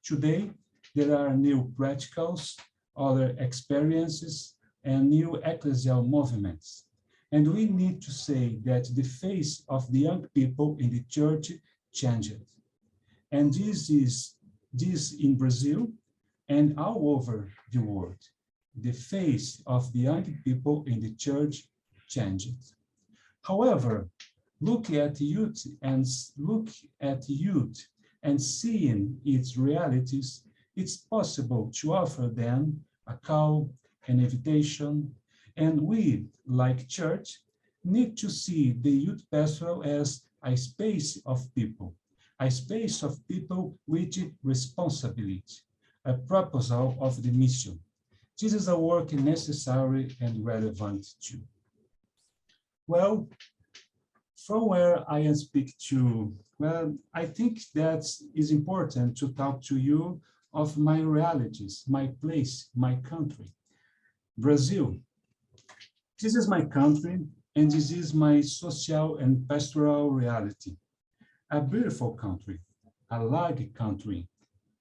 Today, there are new practicals, other experiences, and new ecclesial movements. And we need to say that the face of the young people in the church changed. And this in Brazil and all over the world. The face of the young people in the church changed. However, look at youth and seeing its realities, it's possible to offer them a call, an invitation, and we, like church, need to see the youth pastoral as a space of people with responsibility, a proposal of the mission. This is a work necessary and relevant too. Well, from where I speak to, well, I think that is important to talk to you of my realities, my place, my country. Brazil. This is my country, and this is my social and pastoral reality. A beautiful country, a large country,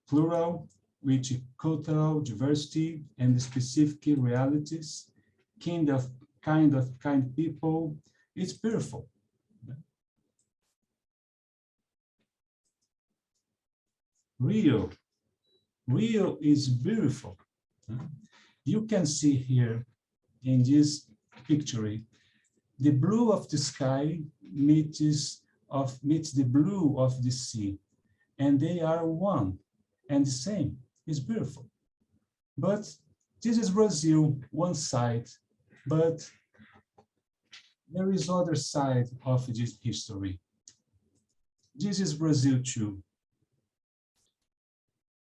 plural, with cultural diversity and specific realities, kind people. It's beautiful. Rio is beautiful. You can see here in this picture, the blue of the sky meets the blue of the sea, and they are one and the same. It's beautiful. But this is Brazil, one side, but there is other side of this history. This is Brazil too.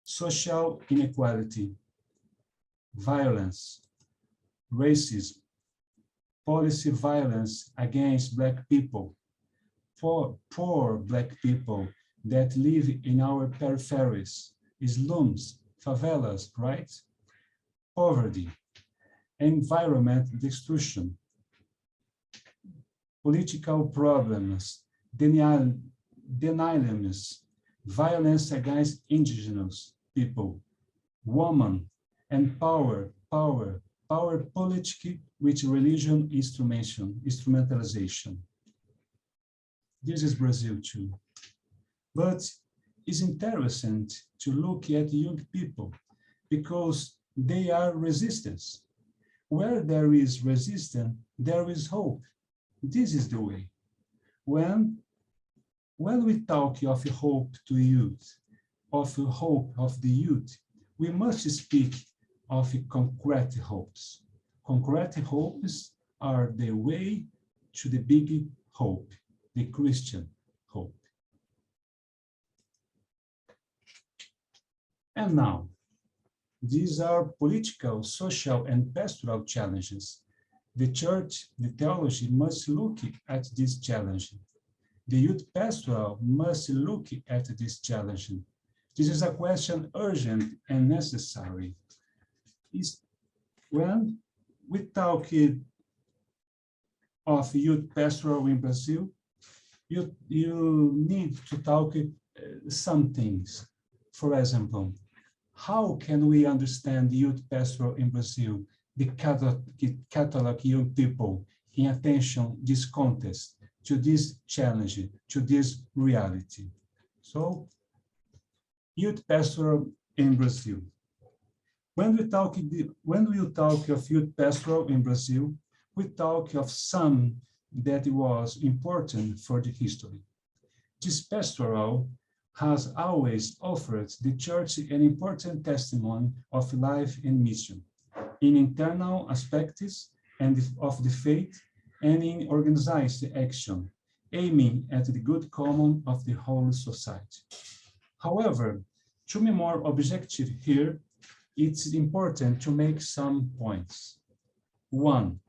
Social inequality, violence, racism, policy violence against Black people, poor Black people that live in our peripheries, slums, favelas, right? Poverty, environment destruction, political problems, denialism, violence against indigenous people, women, and power politic with religion instrumentalization. This is Brazil too. But it's interesting to look at young people because they are resistance. Where there is resistance, there is hope. This is the way. When we talk of hope to youth, of hope of the youth, we must speak of concrete hopes. Concrete hopes are the way to the big hope, the Christian hope. And now, these are political, social, and pastoral challenges The church, the theology must look at this challenge. The youth pastoral must look at this challenge. This is a question urgent and necessary. When we talk of youth pastoral in Brazil, you need to talk some things. For example, how can we understand youth pastoral in Brazil, the Catholic young people in attention this contest, to this challenge, to this reality? So, youth pastoral in Brazil. When we talk of youth pastoral in Brazil, we talk of some that was important for the history. This pastoral has always offered the church an important testimony of life and mission in internal aspects and of the faith and in organized action, aiming at the good common of the whole society. However, to be more objective here, it's important to make some points. One,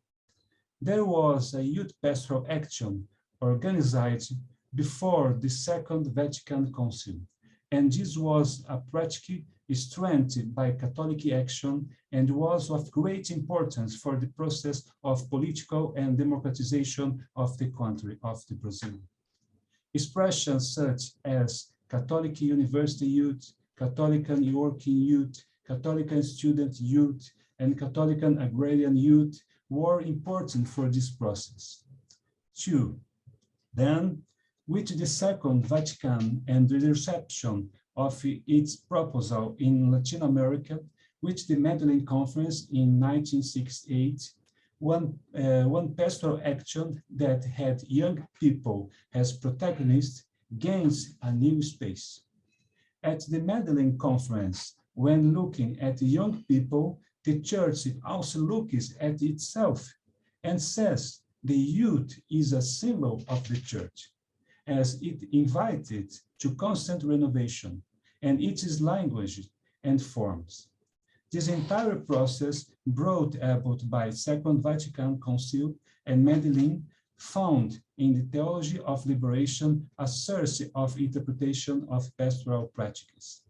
there was a youth pastoral action organized before the Second Vatican Council, and this was a practice strengthened by Catholic action and was of great importance for the process of political and democratization of the country of the Brazil. Expressions such as Catholic University Youth, Catholic Working Youth, Catholic Student Youth, and Catholic Agrarian Youth were important for this process. Two, then, with the Second Vatican and the reception of its proposal in Latin America, with the Medellin Conference in 1968, one pastoral action that had young people as protagonists gains a new space. At the Medellin Conference, when looking at young people, the church also looks at itself and says the youth is a symbol of the church, as it invited to constant renovation, and its language and forms. This entire process, brought about by Second Vatican Council and Medellin, found in the theology of liberation a source of interpretation of pastoral practices.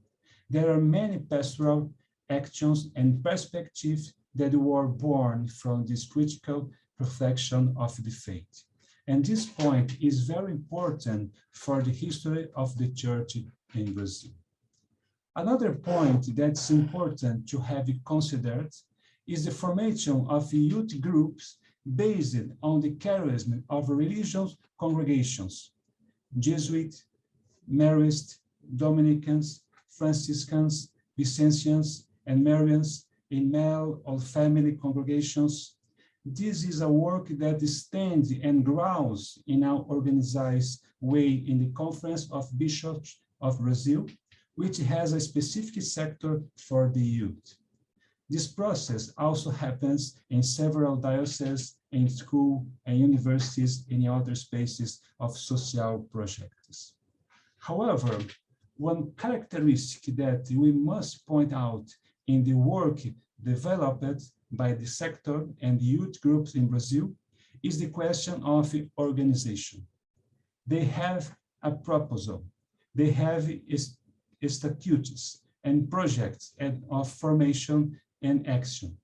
There are many pastoral actions and perspectives that were born from this critical reflection of the faith. And this point is very important for the history of the church in Brazil. Another point that's important to have considered is the formation of youth groups based on the charism of religious congregations, Jesuit, Marist, Dominicans, Franciscans, Vincentians, and Marians in male or family congregations. This is a work that stands and grows in an organized way in the Conference of Bishops of Brazil, which has a specific sector for the youth. This process also happens in several dioceses, in schools and universities, and in other spaces of social projects. However, one characteristic that we must point out in the work developed by the sector and youth groups in Brazil is the question of organization. They have a proposal, they have statutes and projects of formation and action,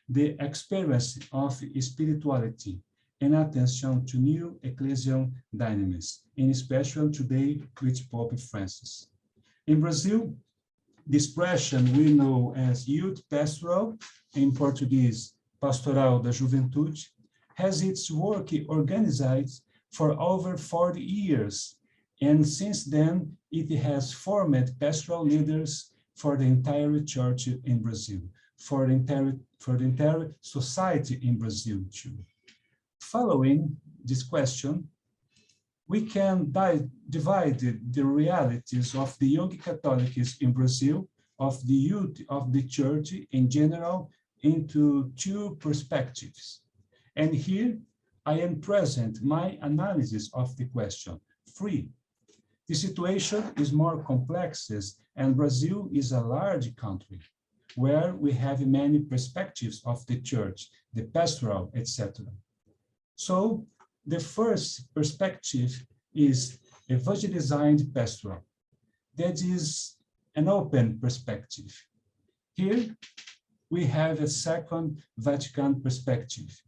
the experience of spirituality and attention to new ecclesial dynamics, in especially today with Pope Francis. In Brazil, the expression we know as youth pastoral, in Portuguese, Pastoral da Juventude, has its work organized for over 40 years, and since then it has formed pastoral leaders for the entire church in Brazil, for the entire society in Brazil too. Following this question, we can divide the realities of the young Catholics in Brazil, of the youth of the church in general, into two perspectives. And here I am present my analysis of the question. 3, the situation is more complex, and Brazil is a large country. where we have many perspectives of the church, the pastoral, etc. So the first perspective is evangelizing pastoral. That is an open perspective. Here we have a second Vatican perspective,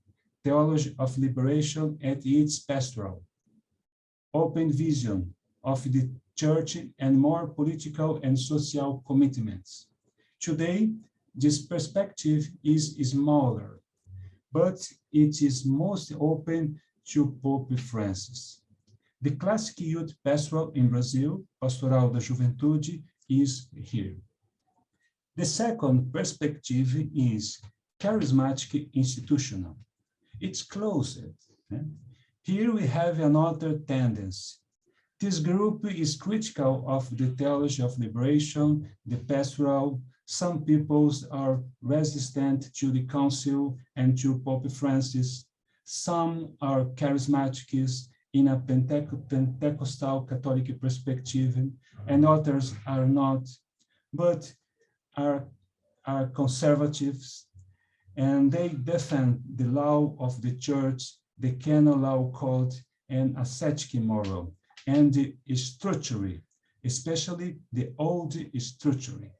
theology of liberation at its pastoral, open vision of the church and more political and social commitments. Today, this perspective is smaller, but it is most open to Pope Francis. The classic youth pastoral in Brazil, Pastoral da Juventude, is here. The second perspective is charismatic institutional. It's closer. Here we have another tendency. This group is critical of the theology of liberation, the pastoral. Some peoples are resistant to the council and to Pope Francis. Some are charismatics in a Pentecostal Catholic perspective, and others are not, but are conservatives, and they defend the law of the church, the canon law code, and ascetic moral, and the structure, especially the old structure.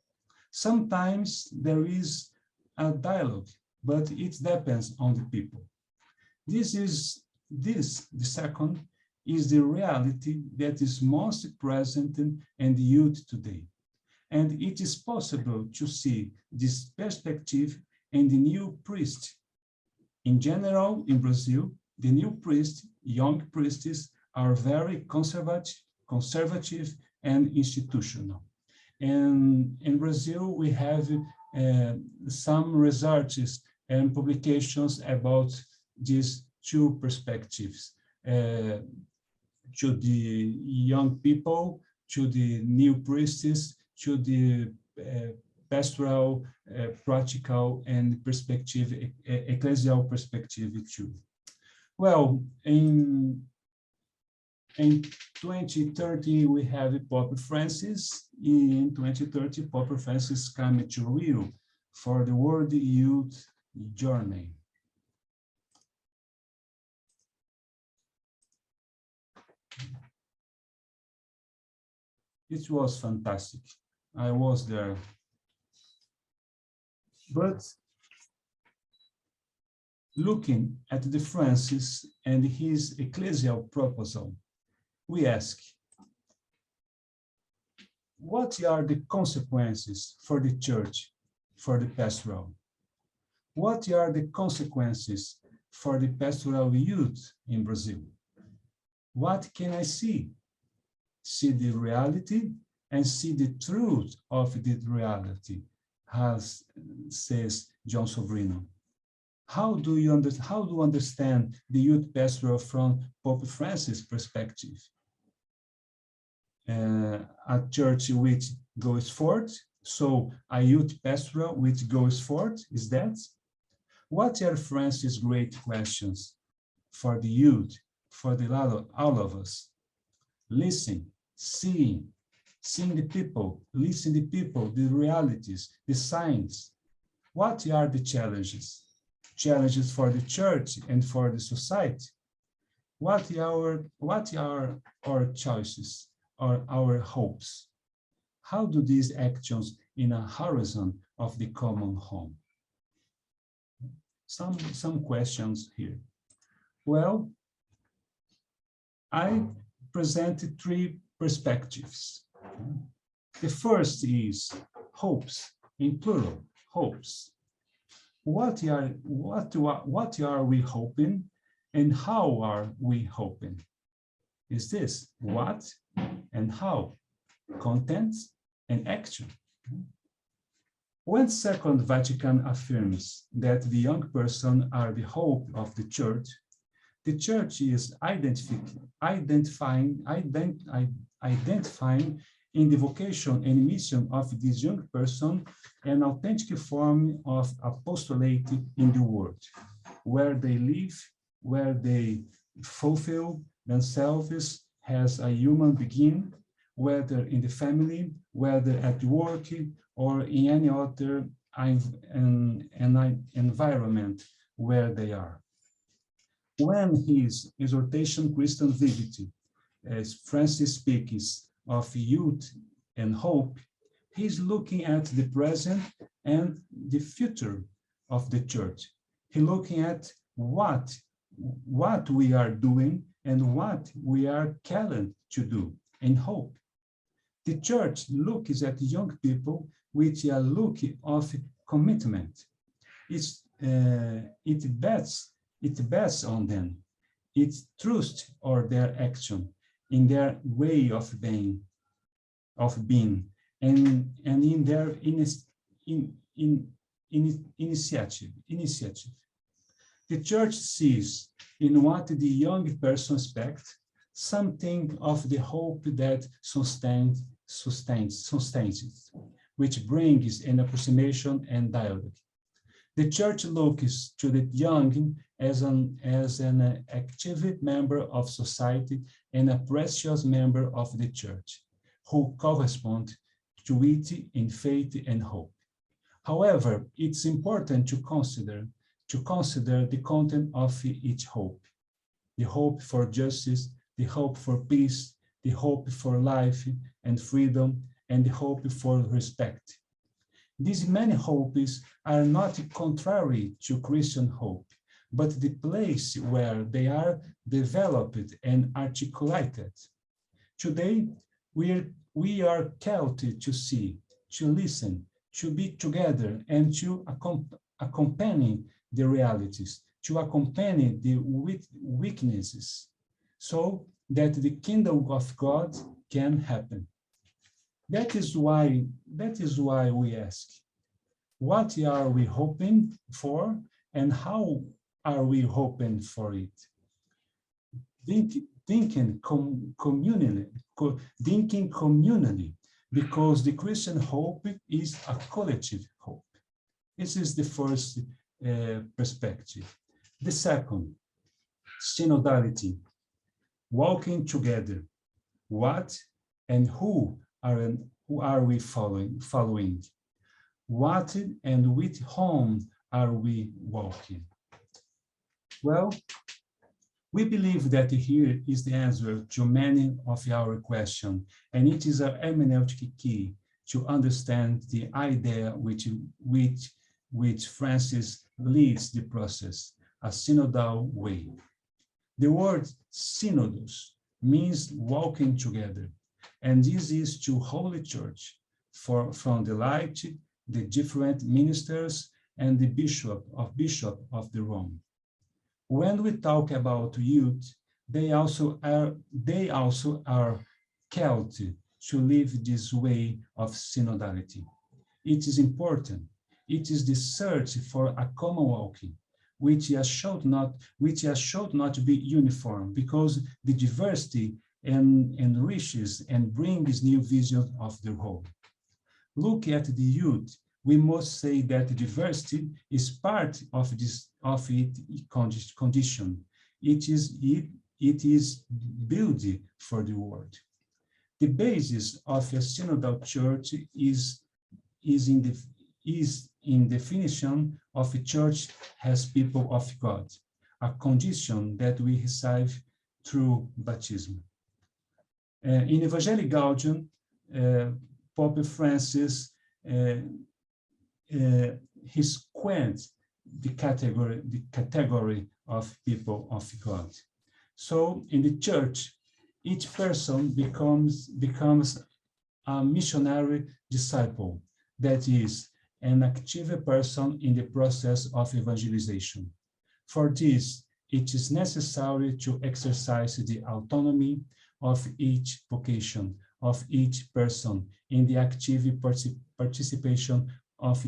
Sometimes there is a dialogue, but it depends on the people. The second is the reality that is most present in the youth today. And it is possible to see this perspective in the new priest. In general, in Brazil, the new priests, young priests, are very conservative and institutional. And in Brazil, we have some researches and publications about these two perspectives, to the young people, to the new priests, to the pastoral, practical, and perspective, ecclesial perspective too. Well, in 2030, we have Pope Francis. In 2030, Pope Francis came to Rio for the World Youth Journey. It was fantastic. I was there. But looking at the Francis and his ecclesial proposal, we ask, what are the consequences for the church, for the pastoral? What are the consequences for the pastoral youth in Brazil? What can I see? See the reality and see the truth of the reality, as says John Sobrino. How do you understand the youth pastoral from Pope Francis' perspective? A church which goes forth, so a youth pastoral which goes forth, is that? What are Francis' great questions for the youth, for all of us? Listen, seeing the people, listen the people, the realities, the signs. What are the challenges? Challenges for the church and for the society. What are our choices or our hopes? How do these actions in a horizon of the common home? Some questions here. Well, I presented three perspectives. The first is hopes, in plural, hopes. What are we hoping, and how are we hoping? Is this what and how, content and action? When Second Vatican affirms that the young person are the hope of the church is identifying in the vocation and mission of this young person an authentic form of apostolate in the world, where they live, where they fulfill themselves as a human being, whether in the family, whether at work, or in any other environment where they are. When his exhortation Christian Vivity, as Francis speaks of youth and hope, he's looking at the present and the future of the church. He's looking at what we are doing and what we are called to do and hope. The church looks at young people with a look of commitment. It bets on them. It trusts on their action, in their way of being, and in their initiative. The church sees in what the young person expects something of the hope that sustains it, which brings an approximation and dialogue. The church looks to the young as an active member of society and a precious member of the church, who correspond to it in faith and hope. However, it's important to consider the content of each hope: the hope for justice, the hope for peace, the hope for life and freedom, and the hope for respect. These many hopes are not contrary to Christian hope, but the place where they are developed and articulated. Today, we are called to see, to listen, to be together, and to accompany the realities, to accompany the weaknesses, so that the kingdom of God can happen. That is why we ask, what are we hoping for, and how are we hoping for it? Thinking communally, because the Christian hope is a collective hope. This is the first perspective. The second, synodality, walking together. What and who are we following? What and with whom are we walking? Well, we believe that here is the answer to many of our questions, and it is a hermeneutic key to understand the idea which Francis leads the process, a synodal way. The word synodos means walking together, and this is to Holy Church, from the laity, the different ministers, and the bishop of the Rome. When we talk about youth, they also are called to live this way of synodality. It is important. It is the search for a common walking, which is shown not to be uniform, because the diversity enriches and brings new visions of the whole. Look at the youth. We must say that the diversity is part of its condition. It is built for the world. The basis of a synodal church is in definition of a church as people of God, a condition that we receive through baptism. In Evangelii Gaudium, Pope Francis he squares the category of people of God. So in the church, each person becomes a missionary disciple, that is, an active person in the process of evangelization. For this, it is necessary to exercise the autonomy of each vocation, of each person in the active participation of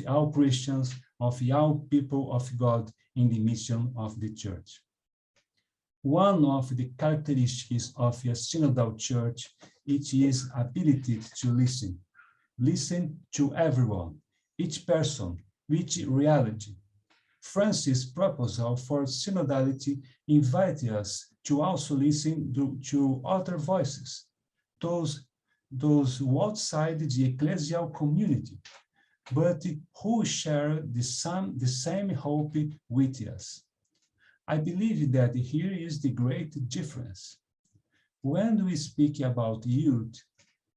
all Christians, of all people of God in the mission of the church. One of the characteristics of a synodal church, it is ability to listen to everyone, each person, each reality. Francis' proposal for synodality invites us to also listen to other voices, those outside the ecclesial community, but who share the same hope with us. I believe that here is the great difference. When we speak about youth,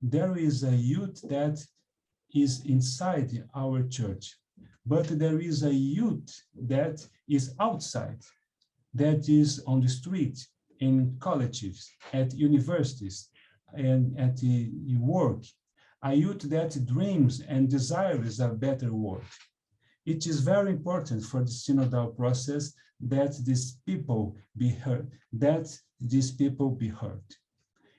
there is a youth that is inside our church, but there is a youth that is outside, that is on the street, in colleges, at universities, and at the work, a youth that dreams and desires a better world. It is very important for the synodal process that these people be heard,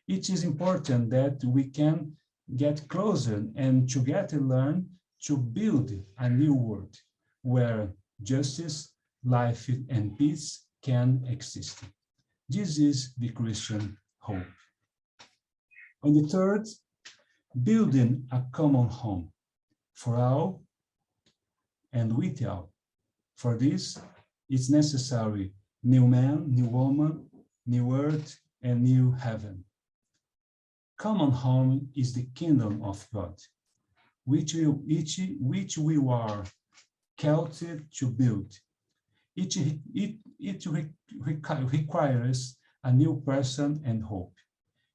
It is important that we can get closer and together learn to build a new world where justice, life, and peace can exist. This is the Christian hope. And the third, building a common home for all and with all. For this, it's necessary new man, new woman, new earth, and new heaven. Common home is the kingdom of God, which we are called to build. It requires a new person and hope.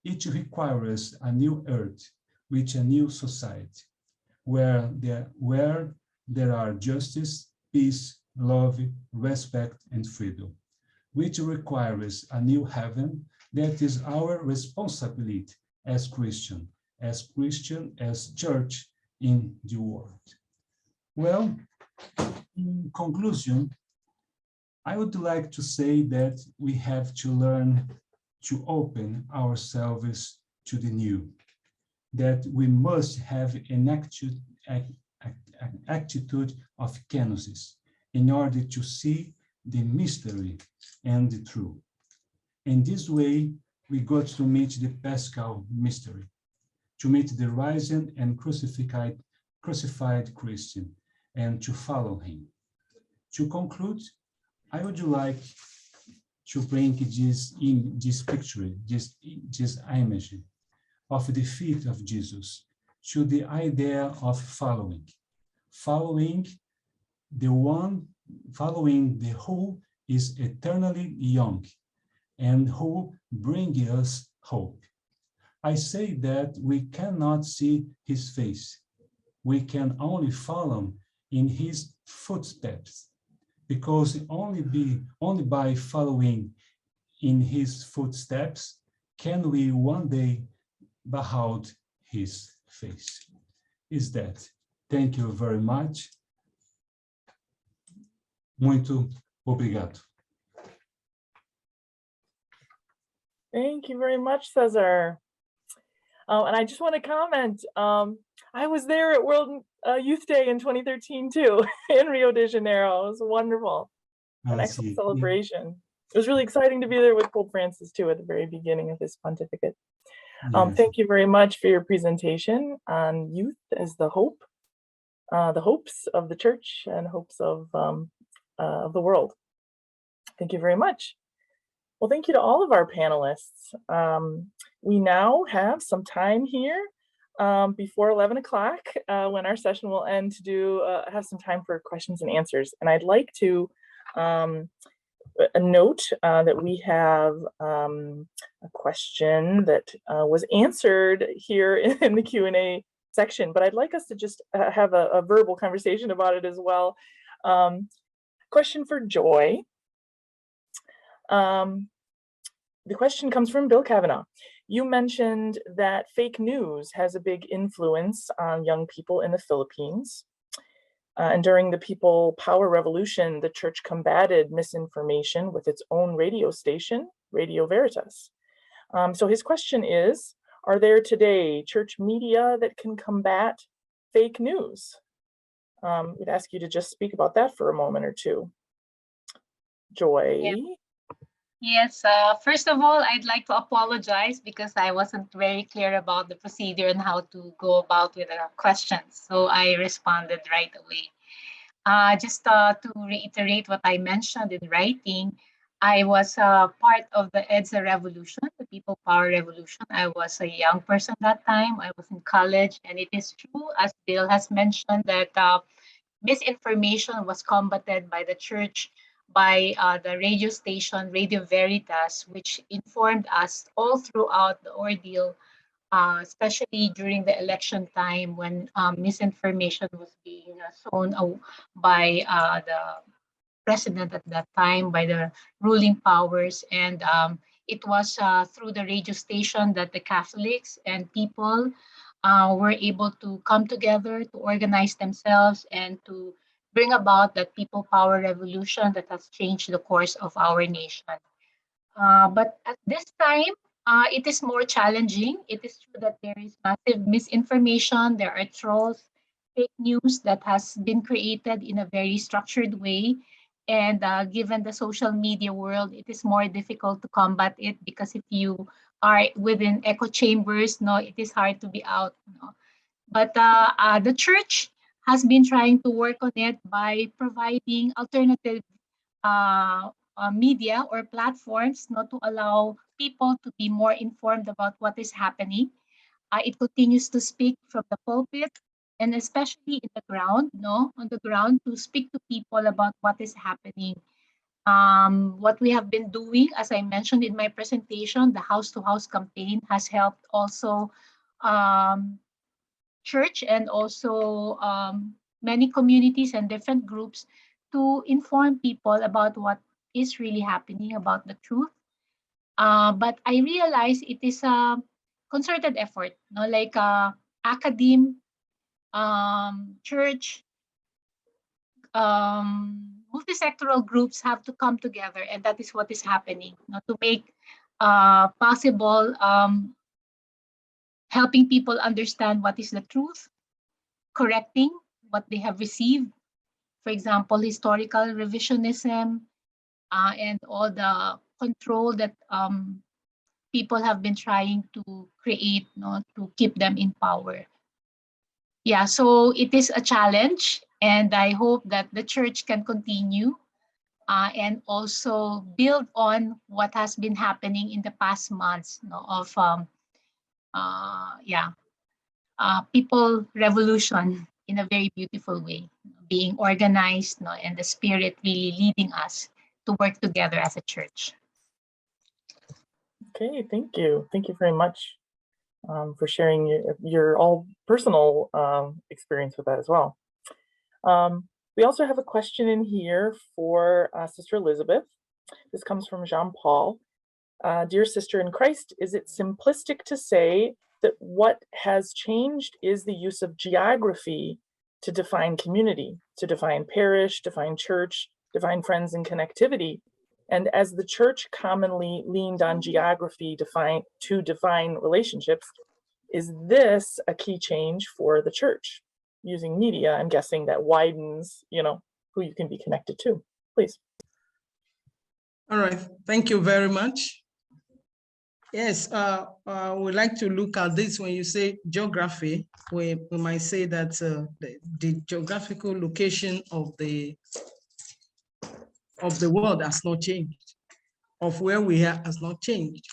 It requires a new earth with a new society, where there are justice, peace, love, respect, and freedom, which requires a new heaven that is our responsibility as Christian, as church in the world. Well, in conclusion, I would like to say that we have to learn to open ourselves to the new, that we must have an attitude of kenosis in order to see the mystery and the truth. In this way, we got to meet the Paschal mystery, to meet the risen and crucified Christian, and to follow him. To conclude, I would like to bring this picture, this image of the feet of Jesus to the idea of following the who is eternally young and who brings us hope. I say that we cannot see his face. We can only follow in his footsteps, because only by following in his footsteps can we one day behold his face. Is that? Thank you very much. Muito obrigado. Thank you very much, Cesar. And I just want to comment, I was there at World Youth Day in 2013 too, in Rio de Janeiro. It was wonderful, an excellent celebration. It was really exciting to be there with Pope Francis too at the very beginning of his pontificate. Yes. Thank you very much for your presentation on youth as the hope, the hopes of the church and hopes of the world. Thank you very much. Well, thank you to all of our panelists. We now have some time here before 11 o'clock when our session will end to have some time for questions and answers. And I'd like to note that we have a question that was answered here in the Q&A section, but I'd like us to just have a verbal conversation about it as well. Question for Joy. The question comes from Bill Kavanaugh. You mentioned that fake news has a big influence on young people in the Philippines. And during the People Power Revolution, the church combated misinformation with its own radio station, Radio Veritas. So his question is, are there today church media that can combat fake news? We'd ask you to just speak about that for a moment or two. Joy? Yeah. Yes, first of all, I'd like to apologize because I wasn't very clear about the procedure and how to go about with our questions. So I responded right away. Just to reiterate what I mentioned in writing, I was part of the EDSA revolution, the People Power Revolution. I was a young person that time. I was in college, and it is true, as Bill has mentioned, that misinformation was combated by the church, by the radio station, Radio Veritas, which informed us all throughout the ordeal, especially during the election time when misinformation was being sown by the president at that time, by the ruling powers. And it was through the radio station that the Catholics and people were able to come together to organize themselves and to bring about that people power revolution that has changed the course of our nation. But at this time, it is more challenging. It is true that there is massive misinformation, there are trolls, fake news that has been created in a very structured way. And given the social media world, it is more difficult to combat it because if you are within echo chambers, no, it is hard to be out. No? But the church has been trying to work on it by providing alternative media or platforms not to allow people to be more informed about what is happening. It continues to speak from the pulpit and especially in the ground, no, on the ground to speak to people about what is happening. What we have been doing, as I mentioned in my presentation, the house-to-house campaign has helped also um, church and also many communities and different groups to inform people about what is really happening, about the truth. But I realize it is a concerted effort, no? Like academe, church, multisectoral groups have to come together, and that is what is happening, no? To make possible helping people understand what is the truth, correcting what they have received, for example, historical revisionism, and all the control that people have been trying to create, no, to keep them in power. Yeah, so it is a challenge, and I hope that the church can continue and also build on what has been happening in the past months, no, of people revolution in a very beautiful way, being organized, no, and the spirit really leading us to work together as a church. Okay, thank you. Thank you very much for sharing your all personal experience with that as well. We also have a question in here for Sister Elizabeth. This comes from Jean-Paul. Dear Sister in Christ, is it simplistic to say that what has changed is the use of geography to define community, to define parish, define church, define friends and connectivity? And as the church commonly leaned on geography to define relationships, is this a key change for the church? Using media, I'm guessing that widens, who you can be connected to. Please. All right, thank you very much. Yes, we like to look at this. When you say geography, we might say that the geographical location of the world has not changed, of where we are has not changed.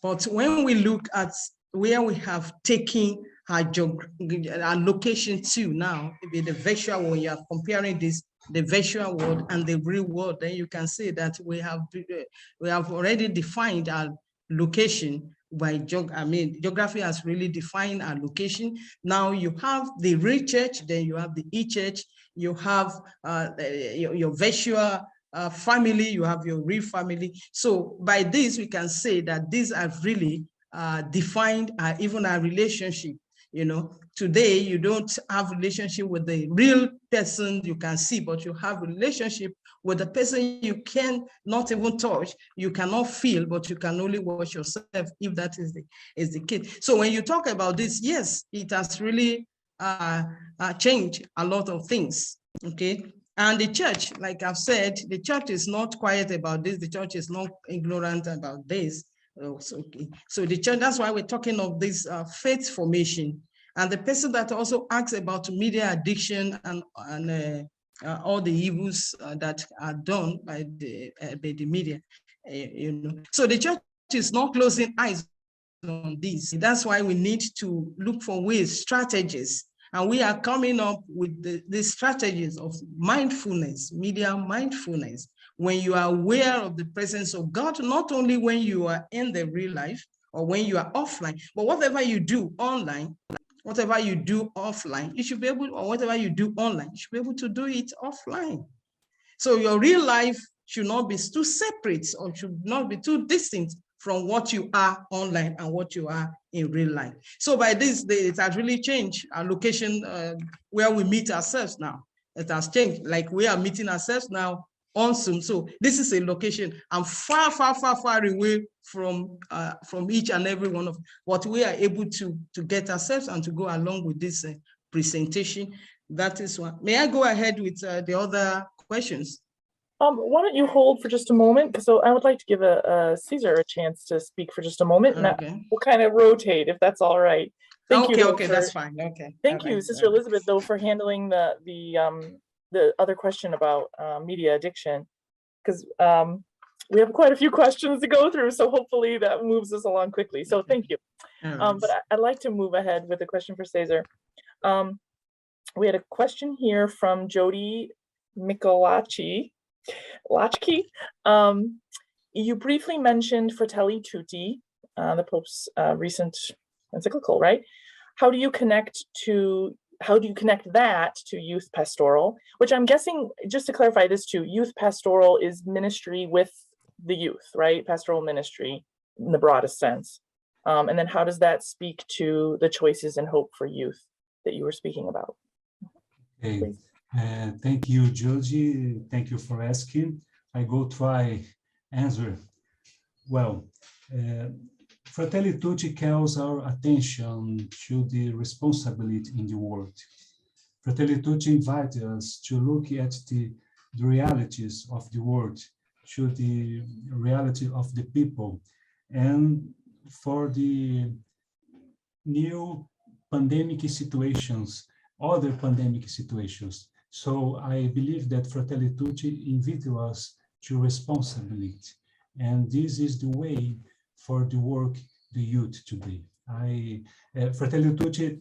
But when we look at where we have taken our location to now, maybe the virtual world, you are comparing this, the virtual world and the real world, then you can see that we have already defined our location by geography has really defined our location. Now you have the real church, then you have the e-church, you have your virtual family, you have your real family. So by this, we can say that these have really defined even our relationship. Today you don't have relationship with the real person you can see, but you have relationship with the person you can not even touch, you cannot feel, but you can only watch yourself, if that is the case. So when you talk about this, yes, it has really changed a lot of things. Okay. And the church, like I've said, the church is not quiet about this. The church is not ignorant about this. Okay. So the church, that's why we're talking of this faith formation. And the person that also asks about media addiction and all the evils that are done by the media. So the church is not closing eyes on this. That's why we need to look for ways, strategies, and we are coming up with the strategies of mindfulness, media mindfulness, when you are aware of the presence of God, not only when you are in the real life or when you are offline, but whatever you do online, whatever you do offline, you should be able, or whatever you do online, you should be able to do it offline. So your real life should not be too separate or should not be too distinct from what you are online and what you are in real life. So by this, it has really changed our location where we meet ourselves now. It has changed, like we are meeting ourselves now on Zoom. So this is a location. I'm far, far, far, far away from each and every one of what we are able to get ourselves and to go along with this presentation. That is one. May I go ahead with the other questions? Why don't you hold for just a moment? Because I would like to give Cesar a chance to speak for just a moment. Okay. And we'll kind of rotate if that's all right. Thank you. Okay, that's fine. Okay. Thank you, Sister Elizabeth, though, for handling the other question about media addiction, because we have quite a few questions to go through. So hopefully that moves us along quickly. So thank you. Right. But I'd like to move ahead with a question for Cesar. We had a question here from Jody Michelacci. You briefly mentioned Fratelli Tutti, the Pope's recent encyclical, right? How do you connect that to youth pastoral? Which I'm guessing, just to clarify this too, youth pastoral is ministry with the youth, right? Pastoral ministry in the broadest sense. And then how does that speak to the choices and hope for youth that you were speaking about? Okay. Thank you, Jody. Thank you for asking. I go try answer. Well, Fratelli Tutti calls our attention to the responsibility in the world. Fratelli Tutti invites us to look at the realities of the world, to the reality of the people, and for the new pandemic situations, other pandemic situations. So I believe that Fratelli Tutti invites us to responsibility. And this is the way for the work, the youth today. Fratelli Tutti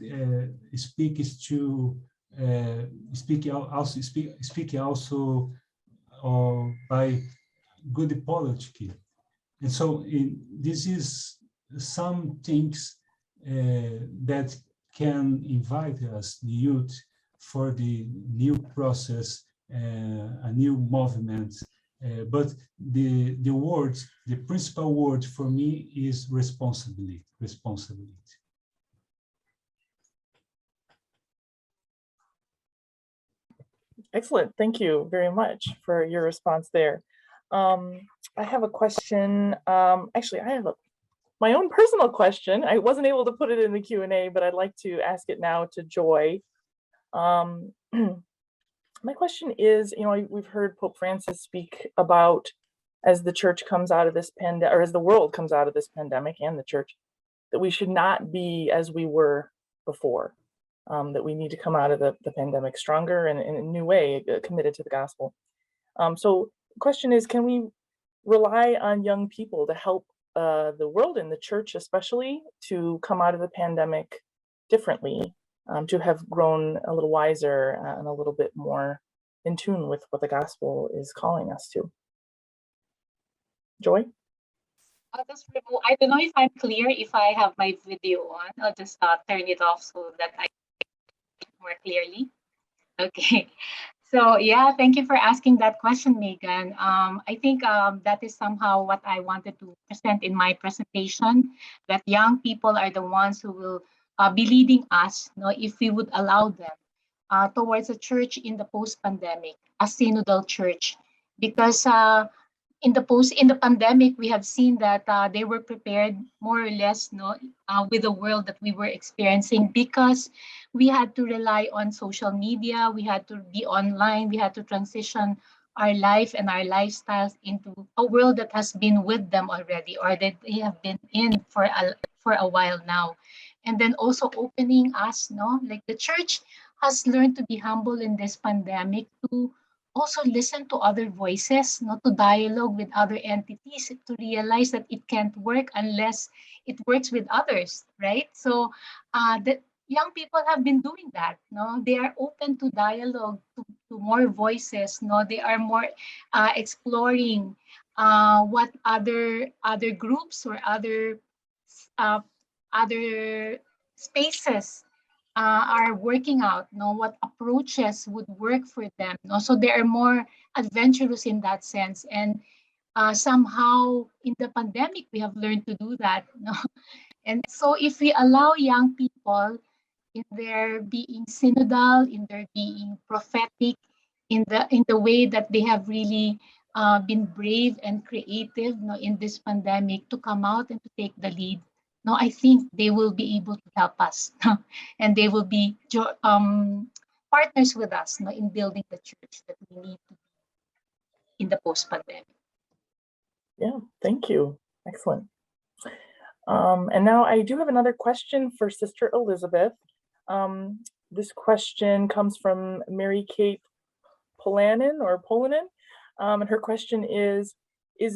speaks also by good politics. And so this is some things that can invite us, the youth, for the new process, a new movement. But the principal word for me is responsibility. Excellent. Thank you very much for your response there. I have a question. Actually, I have my own personal question. I wasn't able to put it in the Q&A, but I'd like to ask it now to Joy. My question is, we've heard Pope Francis speak about, as the church comes out of this pandemic, or as the world comes out of this pandemic and the church, that we should not be as we were before, that we need to come out of the pandemic stronger and in a new way, committed to the gospel. So the question is, can we rely on young people to help the world and the church especially to come out of the pandemic differently, to have grown a little wiser and a little bit more in tune with what the gospel is calling us to? Joy? I don't know if I'm clear if I have my video on. I'll just turn it off so that I can more clearly. Okay. So yeah, thank you for asking that question, Megan. I think that is somehow what I wanted to present in my presentation, that young people are the ones who will be leading us, if we would allow them towards a church in the post-pandemic, a synodal church, because in the pandemic, we have seen that they were prepared more or less with the world that we were experiencing, because we had to rely on social media, we had to be online, we had to transition our life and our lifestyles into a world that has been with them already, or that they have been in for a while now. And then also opening us, like the church has learned to be humble in this pandemic, to also listen to other voices, not to dialogue with other entities, to realize that it can't work unless it works with others, right? So the young people have been doing that. No, they are open to dialogue, to more voices. No, they are more exploring what other groups or uh, other spaces are working out, know what approaches would work for them. No? So they are more adventurous in that sense. And somehow in the pandemic, we have learned to do that. No? And so if we allow young people in their being synodal, in their being prophetic, in the way that they have really been brave and creative, no, in this pandemic, to come out and to take the lead, no, I think they will be able to help us, no, and they will be partners with us, no, in building the church that we need to be in the post-pandemic. Yeah, thank you. Excellent. And now I do have another question for Sister Elizabeth. This question comes from Mary Kate Polanin, and her question is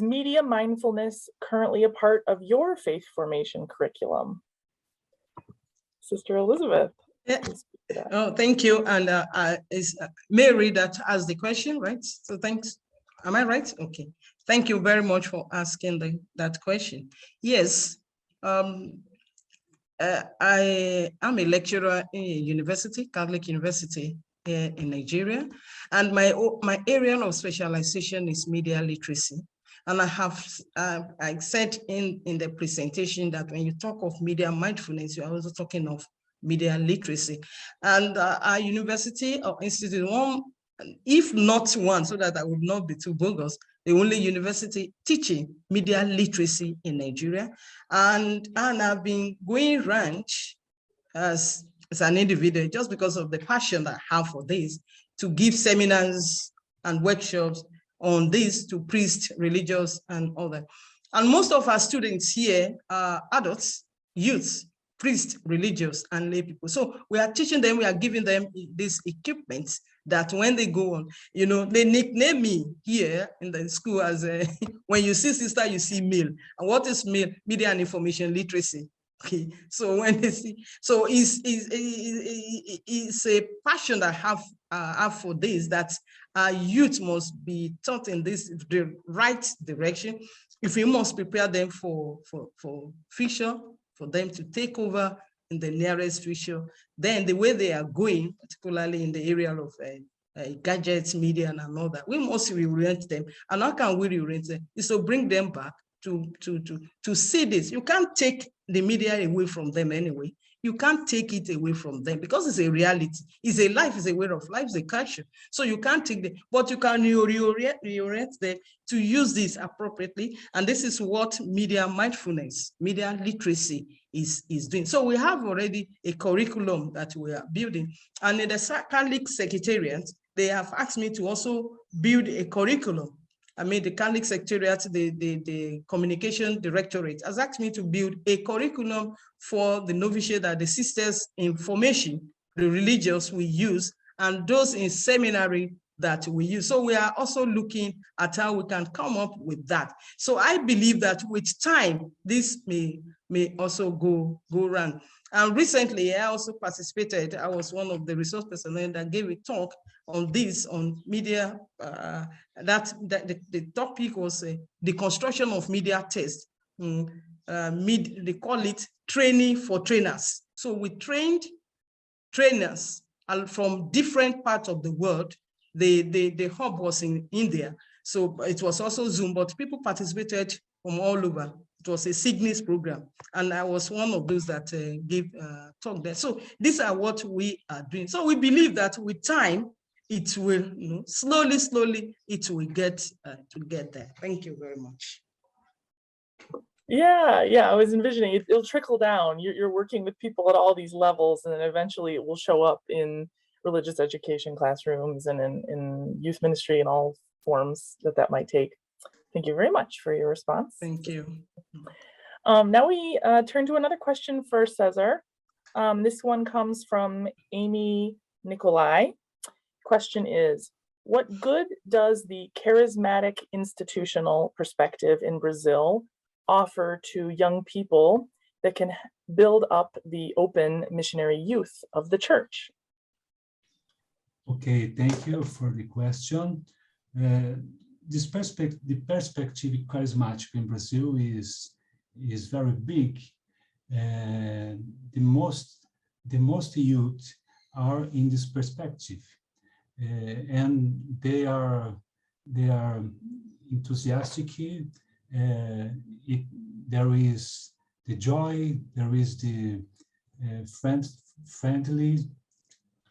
media mindfulness currently a part of your faith formation curriculum? Sister Elizabeth. Yeah. Oh, thank you. And it's Mary that asked the question, right? So thanks. Am I right? Okay. Thank you very much for asking that question. Yes. I am a lecturer in a university, Catholic University here in Nigeria, and my area of specialization is media literacy. And I have I said in the presentation that when you talk of media mindfulness, you are also talking of media literacy. And our university or institute, one, if not one, so that I would not be too bogus, the only university teaching media literacy in Nigeria. And I've been going ranch as an individual, just because of the passion that I have for this, to give seminars and workshops on this to priests, religious, and all that. And most of our students here are adults, youths, priests, religious, and lay people. So we are teaching them, we are giving them this equipment that when they go on, you know, they nickname me here in the school as when you see sister, you see meal. And what is meal? Media and information literacy. Okay, so when they see, so it's a passion that I have for this, that our youth must be taught in the right direction. If we must prepare them for future, for them to take over in the nearest future, then the way they are going, particularly in the area of gadgets, media, and all that, we must reorient them. And how can we reorient them? Is to bring them back to see this. You can't take the media away from them anyway. You can't take it away from them because it's a reality. It's a life, it's a way of life, it's a culture. So you can't take them, but you can reorient them to use this appropriately. And this is what media mindfulness, media literacy is doing. So we have already a curriculum that we are building. And in the Catholic Secretariat, they have asked me to also build a curriculum. I mean, the Catholic Secretariat, the Communication Directorate has asked me to build a curriculum for the novitiate that the sisters in formation, the religious we use, and those in seminary that we use. So we are also looking at how we can come up with that. So I believe that with time, this may also go around. And recently, I also participated. I was one of the resource personnel that gave a talk on this, on media. The topic was the construction of media tests. They call it training for trainers. So we trained trainers from different parts of the world. The hub was in India, so it was also Zoom, but people participated from all over. It was a Cygnus program, and I was one of those that gave talk there. So these are what we are doing. So we believe that with time, it will, slowly, it will get there. Thank you very much. Yeah, I was envisioning it'll trickle down. You're working with people at all these levels, and then eventually it will show up in religious education classrooms and in youth ministry and all forms that might take. Thank you very much for your response. Thank you. Now we turn to another question for Cesar. This one comes from Amy Nikolai. Question is, what good does the charismatic institutional perspective in Brazil offer to young people that can build up the open missionary youth of the church? Okay, thank you for the question. The perspective charismatic in Brazil is very big. The most youth are in this perspective, and they are enthusiastic. There is the joy, there is the friendly,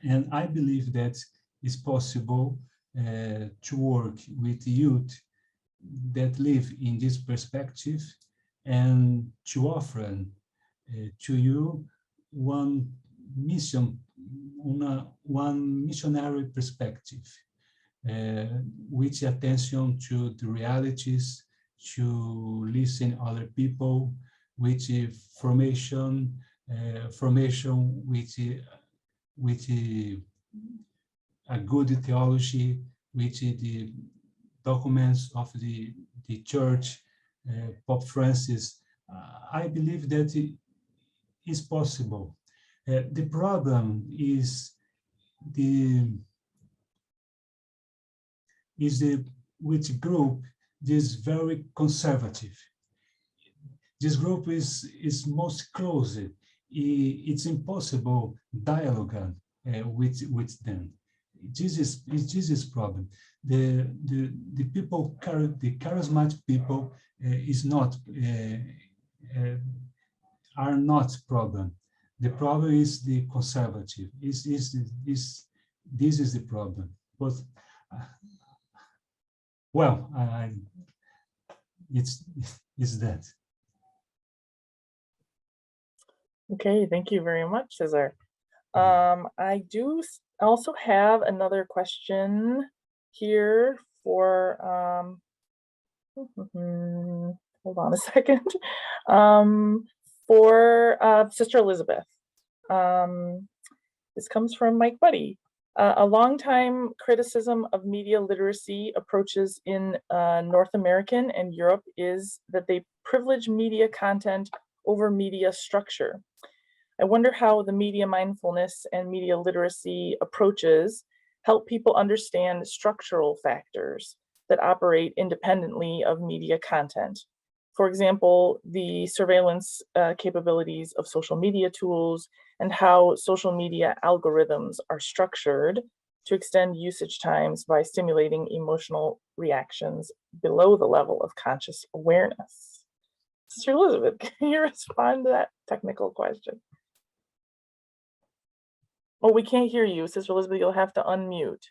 and I believe that it's possible to work with youth that live in this perspective and to offer to you one missionary perspective, with attention to the realities, to listen other people, with formation with a good theology, with the documents of the church, Pope Francis. I believe that it is possible. The problem is which group is very conservative. This group is most closed. It's impossible dialogue with them. This is problem. The people, the charismatic people, are not problem. The problem is the conservative. This is the problem. But well, it's that. Okay, thank you very much, Cesar. I do also have another question here for, hold on a second, for Sister Elizabeth. This comes from Mike Buddy. A long-time criticism of media literacy approaches in North American and Europe is that they privilege media content over media structure. I wonder how the media mindfulness and media literacy approaches help people understand structural factors that operate independently of media content. For example, the surveillance capabilities of social media tools and how social media algorithms are structured to extend usage times by stimulating emotional reactions below the level of conscious awareness. Sister Elizabeth, can you respond to that technical question? Oh, we can't hear you, Sister Elizabeth. You'll have to unmute.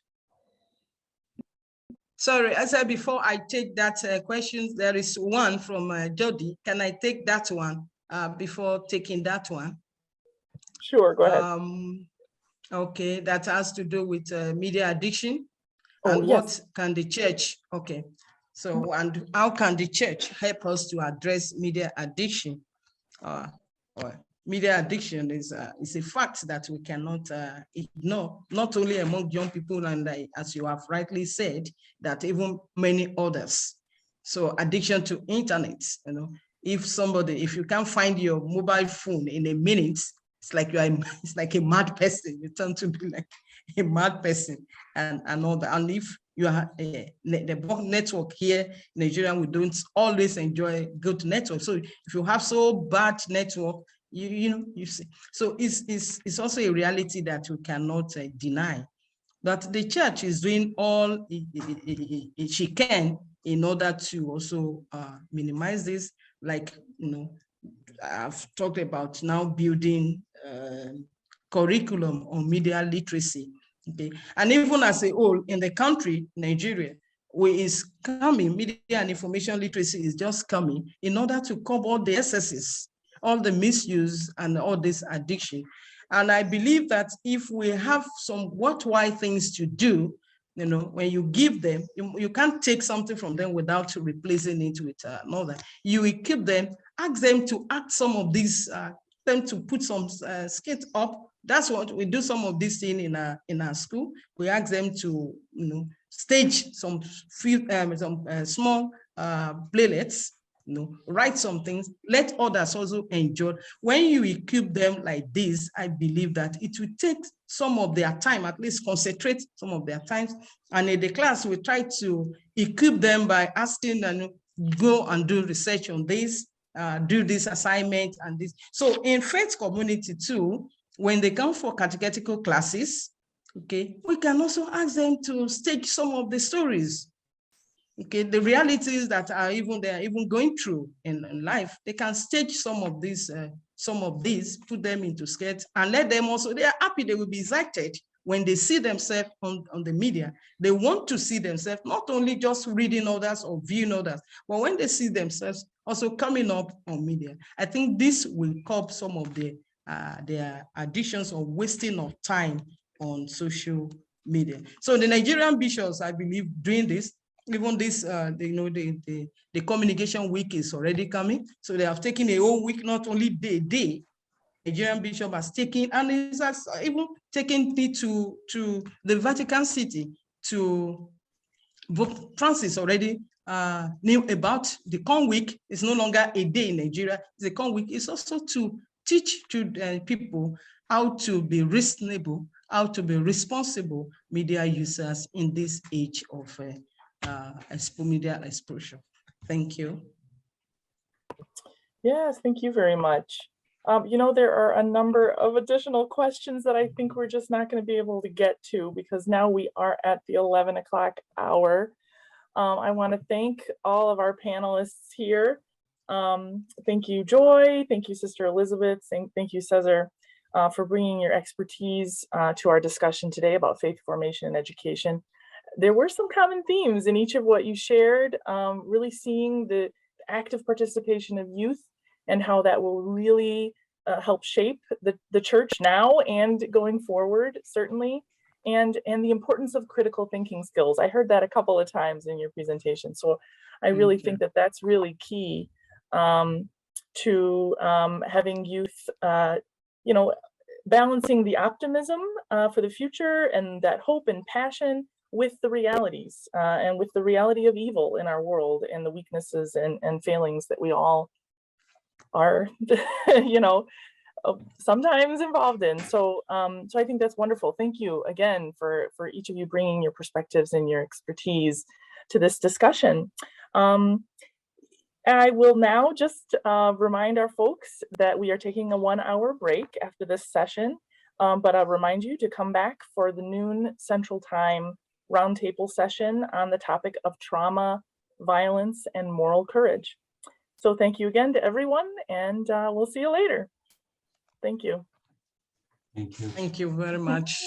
Sorry, I said before I take that question, there is one from Jody. Can I take that one before taking that one? Sure, go ahead. Okay, that has to do with media addiction. Oh, and yes. What can the church, okay. So, and how can the church help us to address media addiction? Media addiction is a fact that we cannot ignore, not only among young people, and as you have rightly said, that even many others. So addiction to internet, if you can't find your mobile phone in a minute, it's like it's like a mad person. You turn to be like a mad person and all that. And if you have the network here in Nigeria, we don't always enjoy good network. So if you have so bad network, you see. So it's also a reality that we cannot deny. That the church is doing all she can in order to also minimize this. Like, I've talked about now building curriculum on media literacy. Okay, and even as a whole in the country, Nigeria, is coming, media and information literacy is just coming in order to cover all the excesses, all the misuse and all this addiction. And I believe that if we have some worthwhile things to do, when you give them, you can't take something from them without replacing it with another. You equip them, ask them to act some of these, them to put some skits up That's what we do. Some of these things in our school. We ask them to, stage some small playlets, write some things, let others also enjoy. When you equip them like this, I believe that it will take some of their time, at least concentrate some of their times. And in the class, we try to equip them by asking them, go and do research on this, do this assignment and this. So in faith community too, when they come for catechetical classes, okay, we can also ask them to stage some of the stories. Okay, the realities that they're even going through in life, they can stage some of these, put them into sketch and let them also, they are happy, they will be excited when they see themselves on the media. They want to see themselves, not only just reading others or viewing others, but when they see themselves also coming up on media. I think this will curb some of their additions or wasting of time on social media. So the Nigerian bishops, I believe, doing this, even this, the communication week is already coming. So they have taken a whole week, not only day. Nigerian bishop has taken, and is even taken me to the Vatican City to Pope Francis already knew about the Con Week. It's no longer a day in Nigeria. The Con Week is also to teach to people how to be reasonable, how to be responsible media users in this age of media exposure. Thank you. Yes, thank you very much. There are a number of additional questions that I think we're just not going to be able to get to because now we are at the 11 o'clock hour. I want to thank all of our panelists here. Thank you, Joy. Thank you, Sister Elizabeth. Thank you, Cesar, for bringing your expertise to our discussion today about faith formation and education. There were some common themes in each of what you shared, really seeing the active participation of youth and how that will really help shape the church now and going forward, certainly, and the importance of critical thinking skills. I heard that a couple of times in your presentation. So I really think that that's really key to having youth, balancing the optimism for the future and that hope and passion with the realities and with the reality of evil in our world and the weaknesses and failings that we all are, sometimes involved in. So I think that's wonderful. Thank you again for each of you bringing your perspectives and your expertise to this discussion. I will now just remind our folks that we are taking a 1-hour break after this session, but I'll remind you to come back for the noon Central Time roundtable session on the topic of trauma, violence, and moral courage. So thank you again to everyone, and we'll see you later. Thank you. Thank you. Thank you very much.